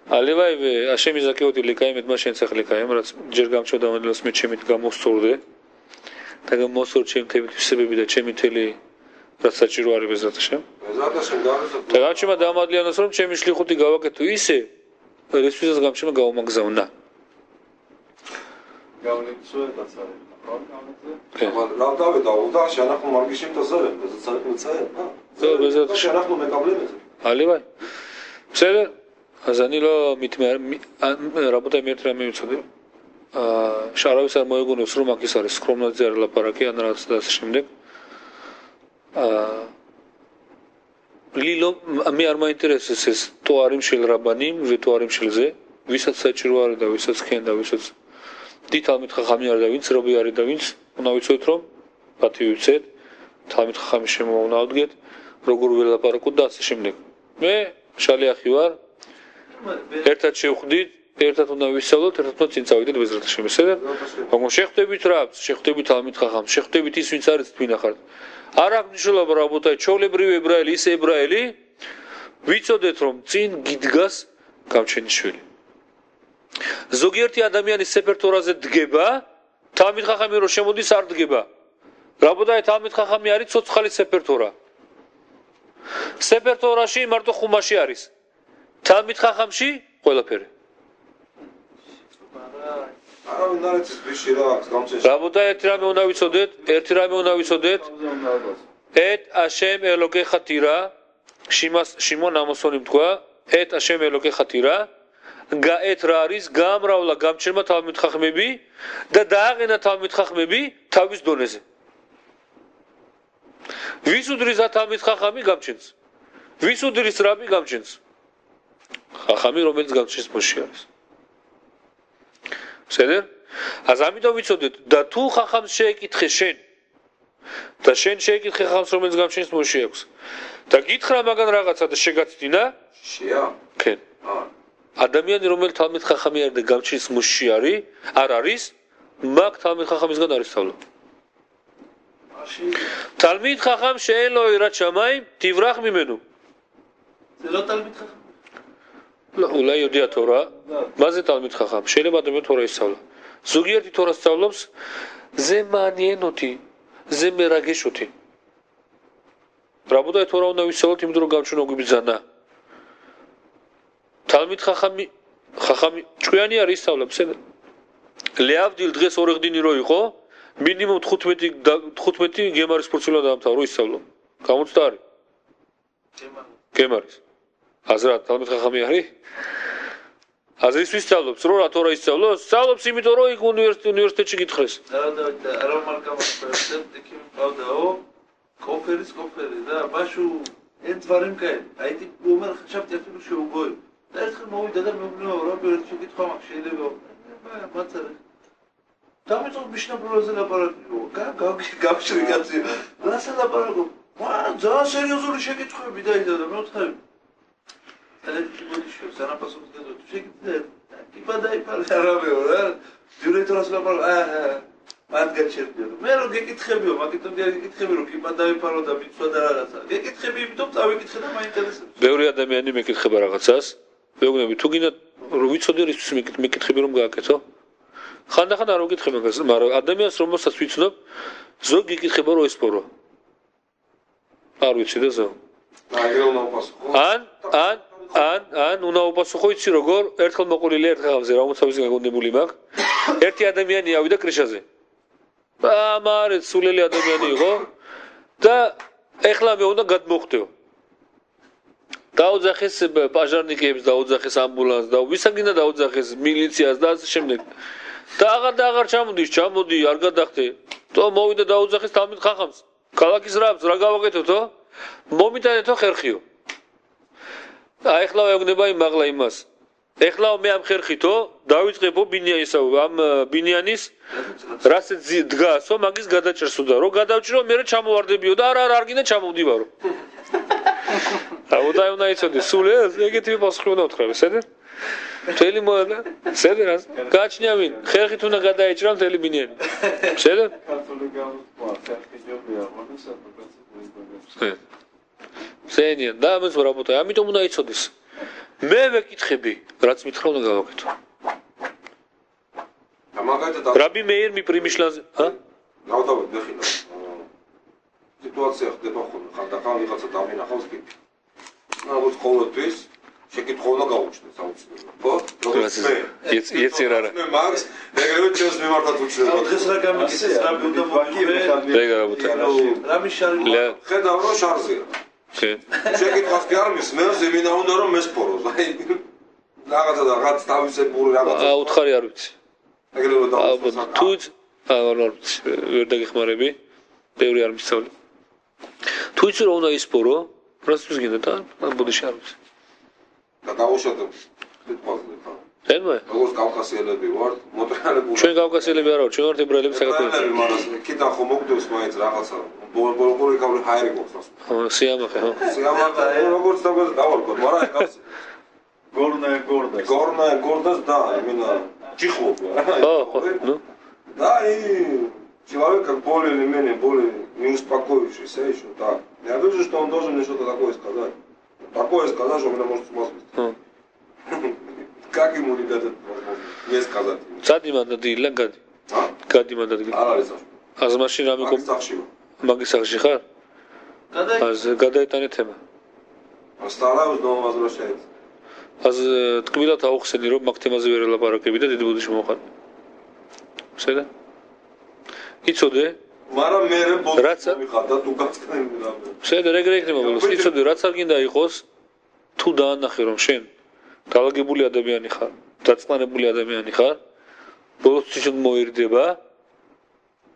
הלוואי והשם יזכה אותי לקיים את מה שאני צריך לקיים. ג'ר גם שעוד אמרתי לו סמית שמית גם מוסטורדה. אתה גם מוסטורד שם תמיד בסבבי דה שמית תלי רצת שירוארי בעזרת השם. בעזרת השם גם אתה גם שמה דה אמרת לי הנסרום שהם ישליחו אותי גאווה כתויסה. ולספיס אז גם שמה גאווה מגזאונה. גם למצוא את הצריך, נכון? אבל רב דוד, העובדה שאנחנו מרגישים את הזרם, וזה צריך לציין, זה העובדה שאנחנו מקבלים את זה. הלוואי. בסדר? אז אני לא מתמהר, רבותיי מרתרה מיוצדים. שהרביס არ მოეგონებს რომ აქ ის არის სკრომნაძე არ ლაპარაკი ან რაღაც და ასე შემდეგ. ლილო მე არ მაინტერესებს ეს თوارიმ შელ რაბანიმ, ვეთوارიმ შელზე, ვისაც საჭირო არის და ვისაც ხენ და ვისაც დითალმით ხახამი არის და ვინც რობი არის და ვინც უნდა ვიცოდეთ რომ ბათი ვიცეთ, თალმით ხახამი შემოვავდგეთ, როგორ ველაპარაკოთ და ასე შემდეგ. მე შალიახი ვარ. ერთად შევხვდით ერთად უნდა ვისწავლოთ, ერთად უნდა წინ წავიდეთ ბეზრათ შენ, בסדר? მაგრამ შეხვდებით რაბს, შეხვდებით თალმით ხახამს, შეხვდებით ის ვინც არის თქვენ ახართ. არ აქვს მნიშვნელობა რაბოთაი, ჩოვლებრივი ებრაელი, ის ებრაელი, ვიცოდეთ რომ წინ გიდგას გამჩენიშვილი. ზოგიერთი ადამიანი სეფერ თორაზე დგება თალმიდ ხახამი რო შემოდის არ დგება. რაბოდაი თალმიდ ხახამი არის ცოცხალი სეფერ თორა. სეფერ თორაში მარტო ხუმაში არის. თალმიდ ხახამში ყველაფერი. არავინ არ იცის ვიში რა აქვს გამწეში. რაბოდაი ერთი რამე უნდა ვიცოდეთ. ეთ აშემ ელოკეხა ტირა შიმონ ამოსონი თქვა ეთ აშემ ელოკეხა ტირა გაეთ რა არის გამრავლა გამჩერმა თალმიდ ხახმები და დააყენა თალმიდ ხახმები თავის დონეზე. ვის უდრის თალმიდ ხახამი გამჩენს? ვის უდრის რაბი გამჩენს? ხახამი რომელიც გამჩენს მოსში არის. בסדר? אז ამიტომ ვიცოდეთ და თუ ხახამს შეეკითხე შენ და შენ შეეკითხე ხახამს რომელიც გამჩენს მოსში აქვს და გითხრა მაგან რაღაცა და შეგაცდინა შია? כן. ადამიანი რომელიც თალმიდ ხახამი არის და გამჩენს მოსში არის არ არის მაგ თალმიდ ხახამისგან არის სწავლა. თალმიდ ხახამ შეელოი რა ჩამაი ტივრახ მიმენუ. זה לא תלמיד חכם. לא, אולי יודע תורה. מה זה תלמיד חכם? შეიძლება ადამიანი თორა ისწავლა. ზოგიერთი თორა სწავლობს, זה מעניין אותי, זה מרגש אותי. რაბოდაი თორა უნდა ვისწავლოთ, იმიტომ რომ გამჩვენო გვიბრძანა. თალმიდ ხახამი ჭკვიანი არის ისწავლა, בסדר? ლეავდილ დღეს ორეხდინი რო იყო, მინიმუმ 15 გემარის ფურცელი დაამთავრო ისწავლო. გამოცდა არის? გემარის. აზრად თალმიდ ხახამი არის? აზრის ვისწავლობს, რო რა თორა ისწავლოს? სწავლობს იმიტომ რომ იქ უნივერსიტეტში გითხრეს. არა მარკამას პერსენტიკი ყავდაო კოფერი და ბაშუ έντვარიმ კაი აიტი უმარ ხშაფტი აფილუ შეუგოი და ერთხელ მოვიდა და მეუბნება რა ერთ შეკითხვა მაქვს შეიძლება მაცარე დამეწო მიშნაბროზე ლაპარაკიო გავშრი კაცი რასა ლაპარაკო ძალიან სერიოზული შეკითხვები დაიდა და მევთხარი ტელევიზიაში სანაფასობს და შეკითხე ტიპა დაიფარე არავეო რა დირექტორს ლაპარაკ მათ გაჩერდიო მე რო გეკითხებიო მაგიტომ გეკითხები რომ კიპა დაიფარო და მიცვა და რაღაცა გეკითხები იმიტომ წავიკითხე და მაინტერესებს ბევრი ადამიანი მეკითხება რაღაცას მეუბნები თუ გინდა რომ ვიცოდე რისთვის მეკითხები რომ გააკეთო ხანდახან არ ვიკითხე მაგას მაგრამ ადამიანს რომელსაც ვიცნობ ზოგი იკითხება რომ ესპორო არ ვიცი და ზო ან უნდა უპასუხო იცი როგორ ერთხელ მოყოლილი ერთ ხალხზე რომელსაც გაგონებული მაქვს ერთი ადამიანი ავიდა კრიშაზე ამარე სულელი ადამიანი იყო და ეხლა მე უნდა გადმოხდეო დაუძახეს პაჟარნიკებს დაუძახეს ამბულანსს და ვისაგინა დაუძახეს მილიციას და ასე შემდეგ და აღარ ჩამოდი არ გადახდე თო მოვიდა დაუძახეს თალმიდ ხახამს ქალაქის რაბს რა გავაკეთოთო მომიტანეთო ხერხიო ეხლა ვეგნება იმაღლა იმას ეხლა მე ამ ხერხითო დავიწყებო ბინიანისო ამ ბინიანის რასაც დგასო მაგის გადაჭერსო და რო გადავჭირო მე ჩამოვარდებიო და არ გინდა ჩამოვდივარო აუდაი უნდა იცოდი სულ ეგეთი პასუხი უნდა უთხრა בסדר მთელი მოადა בסדר გაჩნიავინ ხერხით უნდა გადაეჭრა მთელი ბინიანი בסדר ზენია და ამას ვარაბოთი ამიტომ უნდა იცოდეს მე ვეკითხები რაც მითხრა უნდა გავაკეთო რაბი მეირ მიპრიმიშლაზე გავდავე დახილა სიტუაცია ხდება ხოლმე ხანდახან ვიღაცა დამინახავს კი როგორც ყოველთვის შეკითხვა უნდა გაუჩნდეს აუცილებლად ხო როგორც მე ეცერარა მე მაგს ეგრევე ჩვენს მიმართად უჩნდება დღეს რა გამიგეს რაბი უნდა მოგივე ეგარაბოთი რამი შარი ხედავ რომ შარზია შეკითხვას კი არ მისმენს იმინა უნდა რომ მესპოროს აი რაღაც თავისებური რაღაცა უთხარი არ ვიცი ეგრევე დავუწყო თუ არ ვიცი ვერ დაგეხმარები ბევრი არ მისწავლე თუ იცი რომ უნდა ისპორო რასთვის გინდა და ბუდიში არ ვიცი და დავუშვათ სიტყვაზე ხა ემე როგორც კავკასიელები ვართ მოტრიალებული ჩვენ კავკასიელები არ ვართ ჩვენ ვართ ებრაელები საქართველოში მაგრამ კითხა ხომ მოგდევს მაინც რაღაცა ბოლგორი კავრი ჰაერი გოხსას სიამაყე ხო სიამაყე როგორც დავარქოთ მაგრამ აი კაცი горная гордость да именно чихло ხო ну да и человек как более-менее более не успокоившийся еще да я вижу что он должен мне что-то такое сказать что меня может с ума свести как ему не дать это не сказать цадиман да დილან გადი קדימה דדגיל. არ არის საშუალო. אז მაშინ რამე მაგის სახშიო. მაგის სახში ხარ? אז გადაიტანე თემა. ასტარავის ნომაზრო შეიძლება. אז თკბილად აუხსენი რომ მაგ თემაზე ვერ ელაპარაკები და დიდი ბოდიში მოვხარ. בסדר? იცოდე? მაგრამ მე ბოდიში რაცა- მიხარდა თუ გაცკნები რამე. בסדר, ეგრე იქნება ბოლოს. იცოდე, რაც არ გინდა იყოს, თუ დაანახე რომ შენ დაალაგებული ადამიანი ხარ, დაწყნარებული ადამიანი ხარ, ბოლოს შენ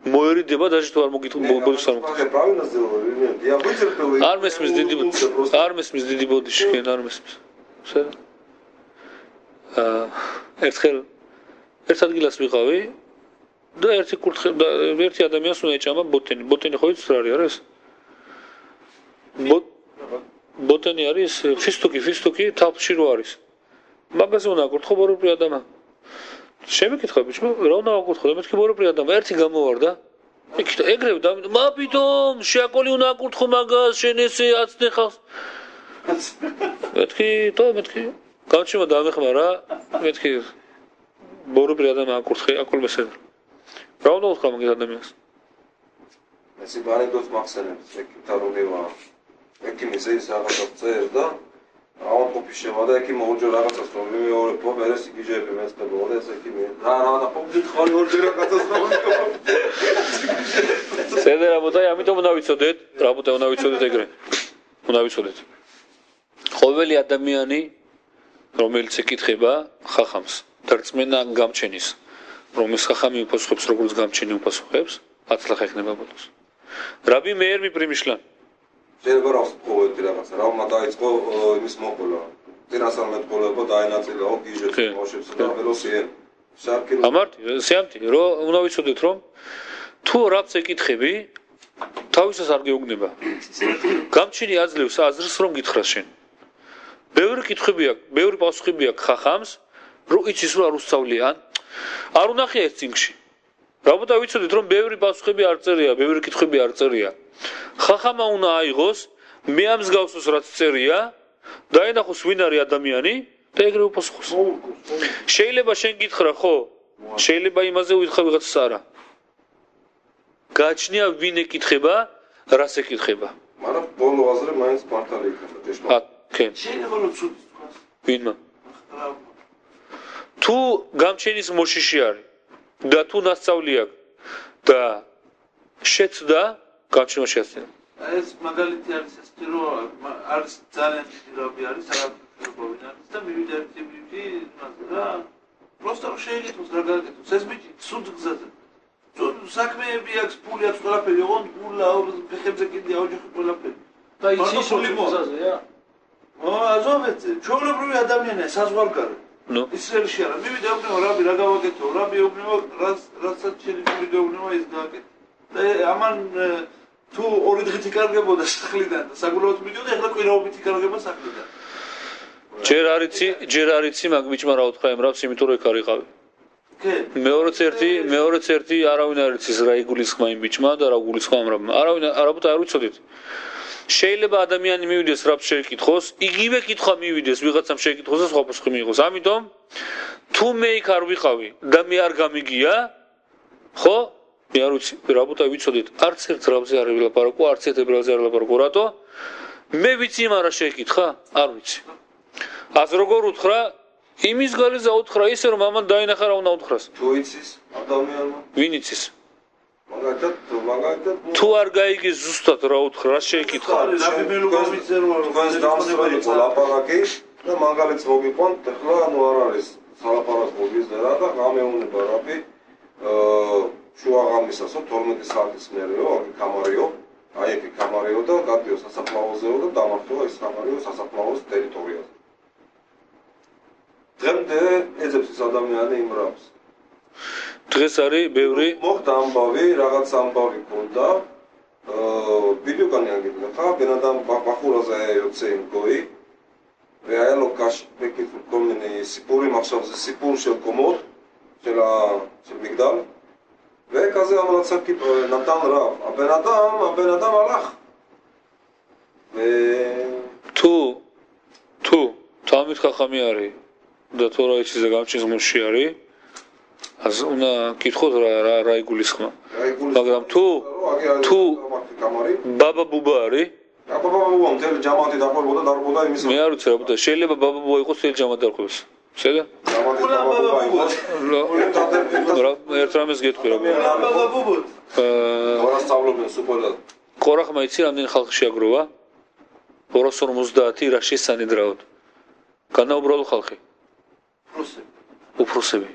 მოერიდება და შენ თუ არ მოგიტყვი ბოდიში არ მოგიტყვი. Правильно сделали или нет? Я вытерпел и არ მესმის დიდი просто არ მესმის დიდი ბოდიში შენ არ მესმის. בסדר? ერთხელ ერთ ადგილას ვიყავი და ერთი ადამიანს უნდა ეჭამა ბოტენი. ბოტენი ხო იცით რა არის? ბოტენი არის ფისტუკი თაფლში რო არის. მაგაზე უნდა აკურთხო ბოროპრი ადამა. შემეკითხა ბიჭო, რა უნდა აკურთხო? და მეთქი ბოროპრი ადამა, ერთი გამოვარდა. ეგრევე და მა ბიდომ, შეაკოლი უნდა აკურთხო მაგას, შენ ესე აცნე ხალხს. მეთქი, გამჩიმა დამეხმარა, მეთქი ბოროპრი ადამა აკურთხე, აკოლ მესედრო. რა უნდა უთხრა მაგის ადამიანს? ეს ბანეკოს მახსენებს, ეკითა რომევა. ეკიმის ეს რაღაცა წერს და ავანპოპი შევა და ეკიმ ორჯერ რაღაცას რომ მეორე პოპერეს იგიჟები მეწყება და ეს ეკიმი და პოპი ხარ ორჯერ რაღაცას რომ სედე რაბოთაი, ამიტომ უნდა ვიცოდეთ, ეგრე. უნდა ვიცოდეთ. ყოველი ადამიანი რომელიც ეკითხება ხახამს და რწმენა გამჩენის, რომელიც ხახამი უპასუხებს როგორც გამჩენი უპასუხებს, 10 ლახა ეხნება ბოლოს. რაბი მეერ მიპრიმიშლან შეიძლება რა ვსწავლეთ რაღაცა, რა უნდა დაიწყო იმის მოყოლა. წინასწარ მეტყოლება დაინაწილაო გიჟებს მოშებს და ველოსიენ. შარკი ამარტი, სიამთი, რომ უნდა ვიცოდეთ რომ თუ რაბს ეკითხები, თავისას არ გეუბნება. გამჩენი აძლევს აზრს რომ გითხრას შენ. ბევრი კითხვები აქვს, ბევრი პასუხები აქვს ხახამს, რომ იცის რომ არ უსწავლიან. არ უნახია ეს წინგში. რაბოდა ვიცოდეთ რომ ბევრი პასუხები არ წერია, ბევრი კითხვები არ წერია. ხახამა უნდა აიღოს, მე ამ მსგავსს რაც წერია, დაენახოს ვინ არის ადამიანი და ეგრე უპასუხოს. შეიძლება შენ გითხრა, ხო? შეიძლება იმაზე ვითხრა ვიღაცას არა. გააჩნია ვინ ეკითხება, რას ეკითხება. მაგრამ ბოლო აზრი მაინც მართალი იქნება, ჭეშმარიტ. კენ. შეიძლება რომ ცუდი თქვას. ვინმა? თუ გამჩენის მოშიში არის და თუ ნასწავლი აქვს და შეცდა გამჩენმა შეასწავლა. ეს მაგალითი არის ეს რომ არის ძალიან დიდი რაბი არის არაფერობინ არის და მივიდა იმაზე რა просто რომ შეიძლება რა გაკეთოს ეს ბიჭი ცუდ გზაზე საქმეები აქვს ფული აქვს ყველაფერი ოღონდ გულა ფეხებზე კიდე აუჯიხი ყველაფერი და იცის რომ გზაზე რა აზოვეთ ჩვეულებრივი ადამიანია საზღვარგარე ნუ ისრაელში არა მივიდა უბნევა რაბი რა გავაკეთო რაბი უბნევა რასაც შეიძლება უბნევა ის გააკეთე და ამან თუ ორი დღით იკარგებოდა სახლიდან და საგულოც მიდიოდა ეხლა კვირაობით იკარგება სახლიდან ჯერ არიცი მაგ ბიჭმა რა უთხრა ემრავს იმიტომ რომ იქ არ იყავი მეორეც ერთი არავინ არ იცის რა იგულისხმა იმ ბიჭმა და რა გულისხმა ამრაბმა არავინ არ ვიცოდით შეიძლება ადამიანი მივიდეს რაბს შეეკითხოს იგივე კითხვა მივიდეს ვიღაცამ შეეკითხოს და სხვა პასუხი მიიღოს ამიტომ თუ მე იქ არ ვიყავი და მე არ გამიგია ხო მე არ ვიცი რაბოთა ვიცოდით არც ერთ რაბზე არ ვილაპარაკო არც ერთ ებრაელზე არ ვილაპარაკო რატო მე ვიცი რა შეეკითხა არ ვიცი אז როგორ უთხრა იმის გარეზე უთხრა ისე რომ ამან დაინახა რა უნდა უთხრას თუ იცის ადამიანმა ვინ იცის მაგალითად თუ არ გაიგეს ზუსტად რა უთხრა რა შეეკითხა რაბი მელუგავიძე რო თქვენს დამსველი იყო ლაპარაკი და მაგალითს მოგიყვანთ ახლა ანუ არ არის სალაპარაკო ვიზერა და გამეუნება რაბი შუაღამისასო 12 საათის მერეო აქ კამარიო აი ეგ კამარიო და გადიო სასაფლაოზეო და დამართვა ეს კამარიო სასაფლაოს ტერიტორიაზე დღემდე ეძებს ეს ადამიანი იმ რაბს დღეს არის ბევრი მოხდა ამბავი რაღაც ამბავი ქონდა ვიდეოგანი აგებდა ხა ბენადამ ბახურაზე იოცე იმ გოი რეალო კაშ ბეკით კომენი სიპური მახსოვზე სიპურ של קומות של מגדל וכזה המלצה נתן רב הבן אדם הלך თუ თამით ხახამი არის და თორა იცის და გამჩენს მოსში არის אז უნდა კითხოთ რა იგულისხმა. მაგრამ თუ ბაბა ბუბა არის, ბაბა ბუბა მთელი ჯამათი დაყვებოდა დარბოდა იმის. მე არ ვიცი რა ბუდა, შეიძლება ბაბა ბუბა იყოს მთელი ჯამათი დარყვებას. შედა? ერთ რამეს გეტყვი რა. ბაბა ბუბა. ვარასწავლობენ სუპერად. ყორახმა იცი რამდენი ხალხი შეაგროვა? 250 რა შესანედრაოდ. განაუბრალო ხალხი. უფროსები.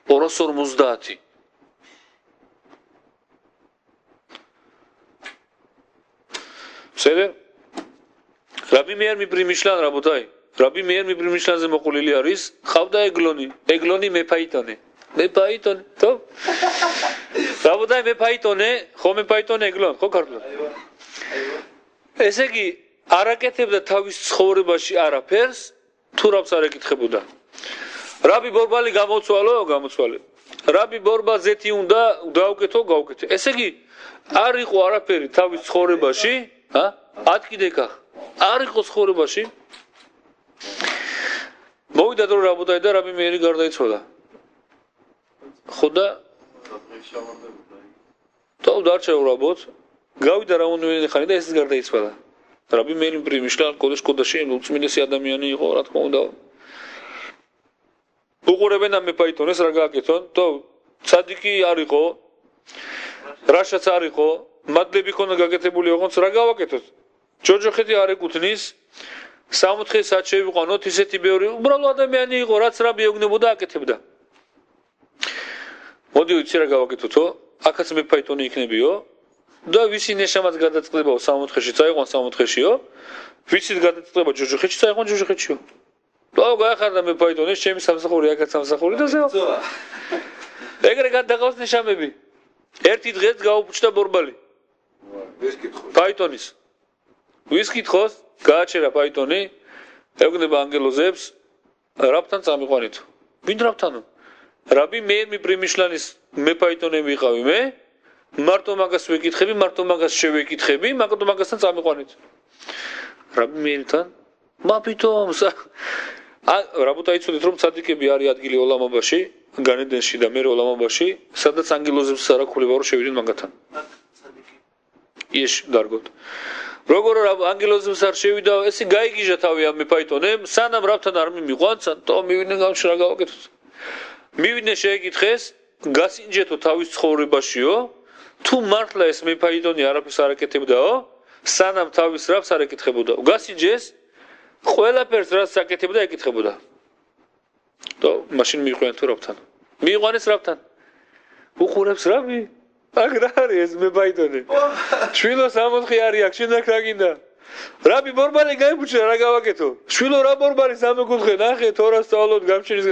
250. בסדר? רבי מאיר מפרימישלן רבותיי, רבי מאיר מפרימישלן זה מוқולילי אריס, חבדה עגלוני מפאיתונה, טוב? רבותיי מפאיתונה, חו מפאיתונה עגלון, חו קרלון. ესე იგი, არ აკეთებდა თავის ცხოვრებაში არაფერს, თუ რაბს არ ეკითხებოდა. რაბი ბორბალი გამოცვალე. რაბი ბორბა ზეთი უნდა დაუკეთო. ესე იგი, არ იყო არაფერი თავის ცხოვრებაში, ატკიდეკა. არ იყო ცხოვრებაში. მოვიდა დრო რაბოდაი და რაბი მეერი გარდაიცვალა. ხო და თო დარჩა რაბოთ. გავიდა რაუნდიანი ხანი და ეს გარდაიცვალა. რაბი მეერი პრიმიშლან კოდეში უწმინდესი ადამიანი იყო, რა თქმა უნდა. უყურებენ ამ მეფაიტონეს რა გააკეთონ? თო ცადიკი არ იყო. რაშაც არ იყო, მადლები ქონა გაკეთებული ოღონდ რა გავაკეთოთ? ჯოჯოხეთი არ ეკუთვნის 60 საათ შევიყვანოთ ისეთი ბევრი უბრალო ადამიანი იყო, რაც რა მიეუბნებოდა აკეთებდა. მოდი ვიცი რა გავაკეთოთო? აქაც მეფაიტონი იქნებიო და ვისი ნეშამაც გადაწყდებაო 60-ში, წაიყვან 60-შიო, ვიცით გადაწყდება ჯოჯოხეთში, წაიყვან ჯოჯოხეთშიო. და გაახარდა მეფაიტონი, ჩემი სამსახური, აქაც სამსახური და ზეო. ეგრე გადაყავს ნეშამები. ერთი დღეს გაუფუჭდა ბორბალი. ვის კითხოს? ფაიტონის. ვის კითხოს? გააჩერა ფაიტონი, ეუბნება ანგელოზებს, რაბთან წამიყვანით. ვინ რაბთანო? რაბი მე პრიმიშლანის მეფაიტონი ვიყავი მე, მარტო მაგას ვეკითხები, მარტო მაგას შევეკითხები, მარტო მაგასთან წამიყვანით. რაბი მეერთან? მაფითომ რაბუთა იცოდეთ რომ ცადიკები არის ადგილი ოლამაბაში, განედენში და მე ოლამაბაში, სადაც ანგელოზებს არ აქვს რომ შევიდნენ მაგათთან. ის დარგოთ. როგორ ანგელოზებს არ შევიდა, ესე გაიგიჟა თავი ამ მეფაიტონემ, სანამ რაბთან არ მიმიყვან, თო მივიდნენ გამში რა გავაკეთოთ. მივიდნენ შეეკითხეს, გასინჯეთო თავის ცხოვრებაშიო, თუ მართლა ეს მეფაიტონი არაფერს არ აკეთებდაო, სანამ თავის რაბს არ ეკითხებოდა. გასინჯეს ყველაფერს რაც აკეთებდა ეკითხებოდა. და მაშინ მიიყვნენ თუ რაბთან. მიიყვანეს რაბთან. უყურებს რაბი? აქ რა არის ეს მეფაიტონი? შვილო 60 არის აქ, შენ აქ რა გინდა? რაბი ბორბალი გაიფუჭა რა გავაკეთო? შვილო რა ბორბალი სამეკუთხე ნახე თორას სწავლობ გამჩენის.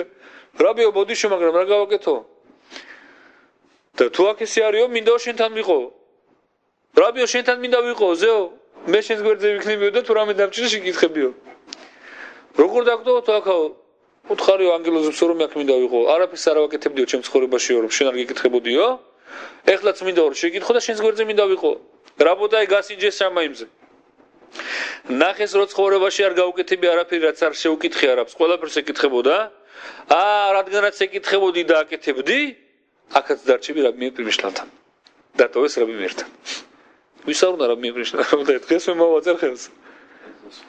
რაბიო ბოდიშო მაგრამ რა გავაკეთო? და თუ აქ ესე არისო, მინდაო შენთან ვიყო. რაბიო შენთან მინდა ვიყო, ზეო. მე შენს გვერდზე ვიქნებიო და თუ რამე დამჭირდა შეკითხებიო. როგორ დაგდო თუ აქაო? უთხარიო ანგელოზებს რომ აქ მინდა ვიყო. არაფერს არ ავაკეთებდიო ჩემ ცხოვრებაშიო რომ შენ არ გეკითხებოდიო. ეხლაც მინდა რომ შეკითხო და შენს გვერდზე მინდა ვიყო. რაბოდაი გასინჯეს სამაიმზე. ნახეს რო ცხოვრებაში არ გაუკეთები არაფერი რაც არ შეუკითხე არაფერს, ყველაფერს ეკითხებოდა. რადგანაც ეკითხებოდი და აკეთებდი, აქაც დარჩები რაბი მეერ პრიმიშლანთან. დატოვეს რაბი მეერთან. ვის არ უნდა რაბი მეერ პრიმიშლან? და დღეს მე მოვაწერ ხელს.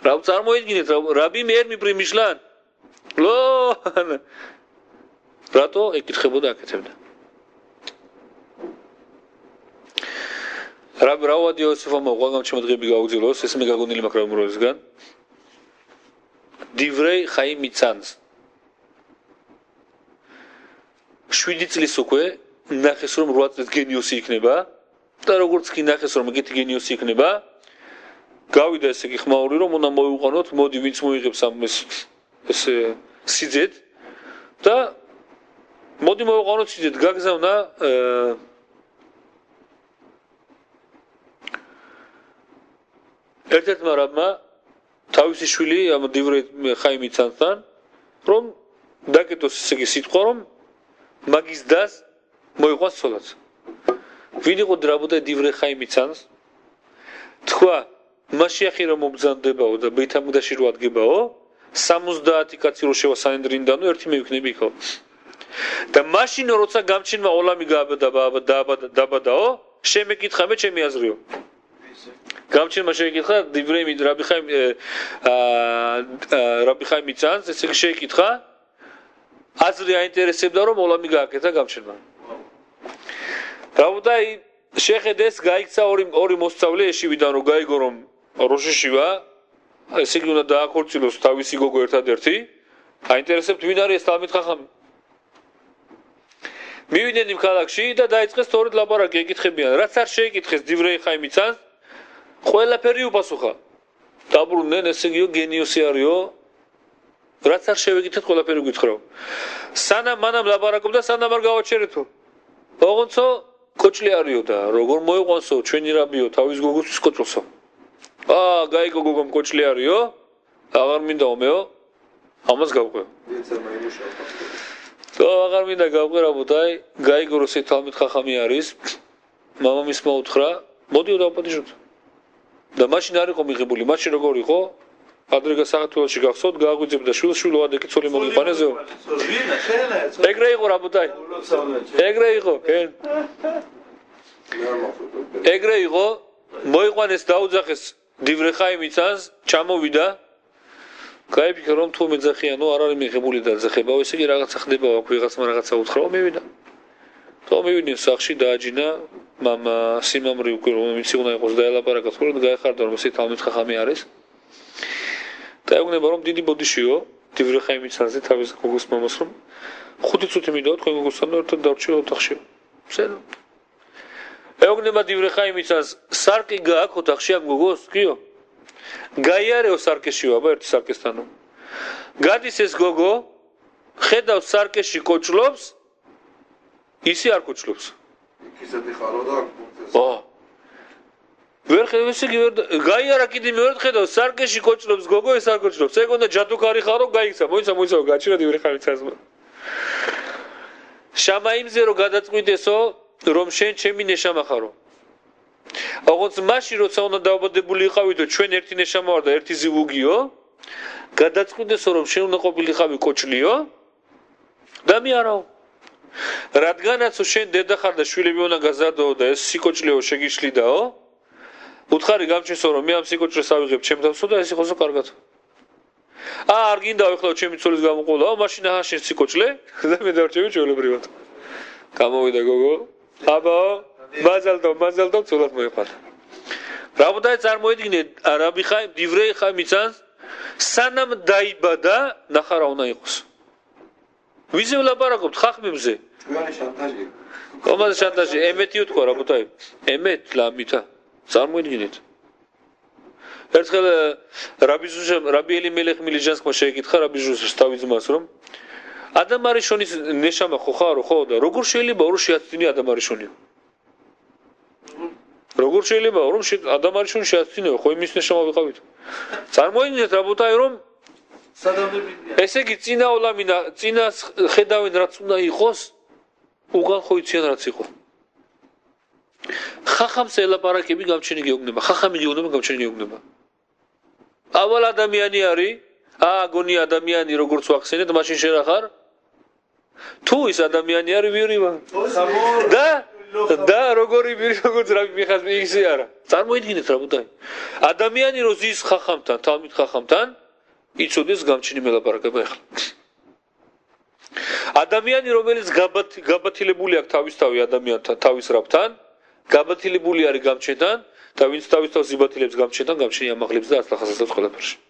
რა წარმოიდგინეთ რაბი მეერ პრიმიშლან? ლო რატო ეკითხებოდა აკეთებდა. რაბ რავადი იოსიფმა ყველგან შემოდგები გაუგზავნოს, ეს მე გაგონილი მაქვს რამროისგან. დივრეი ხაიმიცანს 7 წლის უკვე ნახეს რომ 8 წლის გენიოსი იქნება და როგორც კი ნახეს რომ ეგეთი გენიოსი იქნება გავიდა ესე იგი ხმაური რომ უნდა მოიყვანოთ მოდი ვინც მოიღებს ამ ეს სიძეთ და მოდი მოიყვანოთ სიძეთ გაგზავნა ერთ-ერთმა რაბმა თავისი შვილი ამ დივრე ხაიმიცანთან რომ დაკეტოს ესე იგი სიტყვა რომ მაგის დას მოიყვანს ცოლად. ვინ იყო დრაბოდა დივრე ხაიმიცანს? თქვა მაშიახი რომ მომბრძანდებაო და ბეითამგდაში რო ადგებაო 70 კაცი რო შევა სანედრინდანო ერთი მე ვიქნები იქო. და მაშინ როცა გამჩენმა ოლამი დააბადაო შემეკითხა მე ჩემი აზრიო გამჩენმა შეეკითხა რაბი ხაიმ იცანს ესე იგი შეეკითხა აზრი აინტერესებდა რომ ოლამი გააკეთა გამჩენმა რაბუდაი შეხედეს გაიქცა ორი მოსწავლე ეშივიდან რომ გაიგო რომ როშიშივა ესე იგი უნდა დააქორწილოს თავისი გოგო ერთადერთი აინტერესებთ ვინ არის ეს თალმით ხახამი მივიდნენ იმ ქალაქში და დაიწყეს სწორედ ლაპარაკი ეკითხებიან რაც არ შეეკითხეს დივრეი ხაიმიცანს ყველაფერი უპასუხა დაბრუნდნენ ესე იგი გენიოსი არისო რაც არ შევეკითხეთ ყველაფერი გითხრაო სანამ მანამ ლაპარაკობდა სანამ არ გავაჩერეთო ოღონდო კოჭლი არისო და როგორ მოიყვანსო ჩვენი რაბიო თავის გოგოსთვის კოჭლსო გაიგო გოგომ კოჭლი არისო აღარ მინდა ომეო ამას გავყვე აღარ მინდა გავყვე რაბუდაი გაიგო რომ თალმით ხახამი არის მამამის მოუთხრა მოდიო დავაპატიჟოთ და მაშინ არ იყო მიღებული მაშინ როგორ იყო ადრე საქართველოში გახსოვთ გააგვიძებდა შვილო ადეკიცოლი მოგიყვანეზეო ეგრე იყო რაბუდაი ეგრე იყო კენ ეგრე იყო მოიყვანეს დაუძახეს დივრე ხაიმიცანს ჩამოვიდა გაიფიქრა რომ თუ მეძახიანო არ არის მიღებული და ძახებაო ესე იგი რაღაცა ხდება აქ ვიღაცმა რაღაცა უთხრაო მივიდა თო მივიდნენ სახში დააჯინა მამა სიმამრი უკვე რომ იცი უნდა იყოს დაელაპარაკა ხოლმე და გაეხარდა რომ ესე თალმით ხახამი არის და ეგუნება რომ დიდი ბოდიშიო დივრე ხაიმიცანზე თავის გოგოს მამას რომ 5 წუთი მიდაო თქვენ გოგოსთან ერთად დავჭირო ოთახში ვსენო ეგუნება დივრე ხაიმიცანს სარკი გააქვს ოთახში ამ გოგოს კიო გაიარეო სარკეშიო აბა ერთი სარკესთანო გადის ეს გოგო ხედავს სარკეში კოჭლობს ისი არ კოჭლობს ისეთი ხარო და ვერ ხედავს იგი ვერ გაიარა კიდე მეორე ხედავს სარკეში კოჭლობს გოგო ეს არ კოჭლობს ეგ უნდა ჯადუქარი ხარო გაიქცა მოიცა გაჩერა დივრე ხაიმიცანსმა შამაიმზე რო გადაწყვიტესო რომ შენ ჩემი ნეშამა ხარო ოღონდ მაშინ როცა უნდა დაავადებული იყავითო ჩვენ ერთი ნეშამა ვარ და ერთი ზივუგიო გადაწყვიტესო რომ შენ უნდა ყოფილიყავი კოჭლიო და მე არაო რადგანაც შენ დედა ხარ და შვილები უნდა გაზარდოო და ეს სიკოჭლიო შეგიშლიდაო უთხარი გამჩნსო რომ მე ამ სიკოჭლეს ავიღებ ჩემ თავსო და ეს იყოსო კარგად არ გინდაო ეხლა ჩემი ცოლის გამოყოლაო მაშინ აჰა შენ სიკოჭლე და მე დავრჩევი ჩვეულებრივად გამოვიდა გოგო აბაო მაზალდო ცოლად მოიყვანა რაბუდაი წარმოიდგინეთ რაბი ხაიმ დივრეი ხაიმიცანს სანამ დაიბადა ნახარა უნდა იყოს ვიზე ვლაპარაკობთ ხახმებზე ჩვენი შანტაჟი კომაზე შანტაჟი ემეთი უთქვა რაბუდაი ემეთ ლამითა წარმოიდგინეთ ერთხელ რაბი ელიმელეხ მილიჯანსკმა შეეკითხა რაბი ჟუსს თავის ძმას რომ ადამარიშონის ნეშამა ხო ხარო ხო და როგორ შეიძლება რომ შეაცდინი ადამარიშონი როგორ შეიძლება რომ ადამარიშონი შეაცდინე ხო იმის ნეშამა ვიყავით წარმოიდგინეთ რაბუდაი რომ ესე იგი წინა ოლამინა წინა ხედავენ რაც უნდა იყოს უგან ხო იციან რაც იყო ხახამს ელაპარაკები გამჩენი გეუბნება ხახამი გეუბნება გამჩენი გეუბნება ავალ ადამიანი არის აგონი ადამიანი როგორც ვახსენეთ მაშინ შენ რა ხარ თუ ის ადამიანი არის ვირივა და როგორი ვირი როგორც რა მიხას ისე არა წარმოიდგინეთ რაბუდაი ადამიანი რო ზის ხახამთან თალმით ხახამთან იცოდეს გამჩენი მელაპარაკება ეხლა ადამიანი რომელიც გაბათილებული აქვს თავისთავი ადამიანთან თავის რაბთან გაბათილებული არის გამჩენთან და ვინც თავის თავს იბათილებს გამჩენთან გამჩენი ამაღლებს და 100-ს ყველაფერში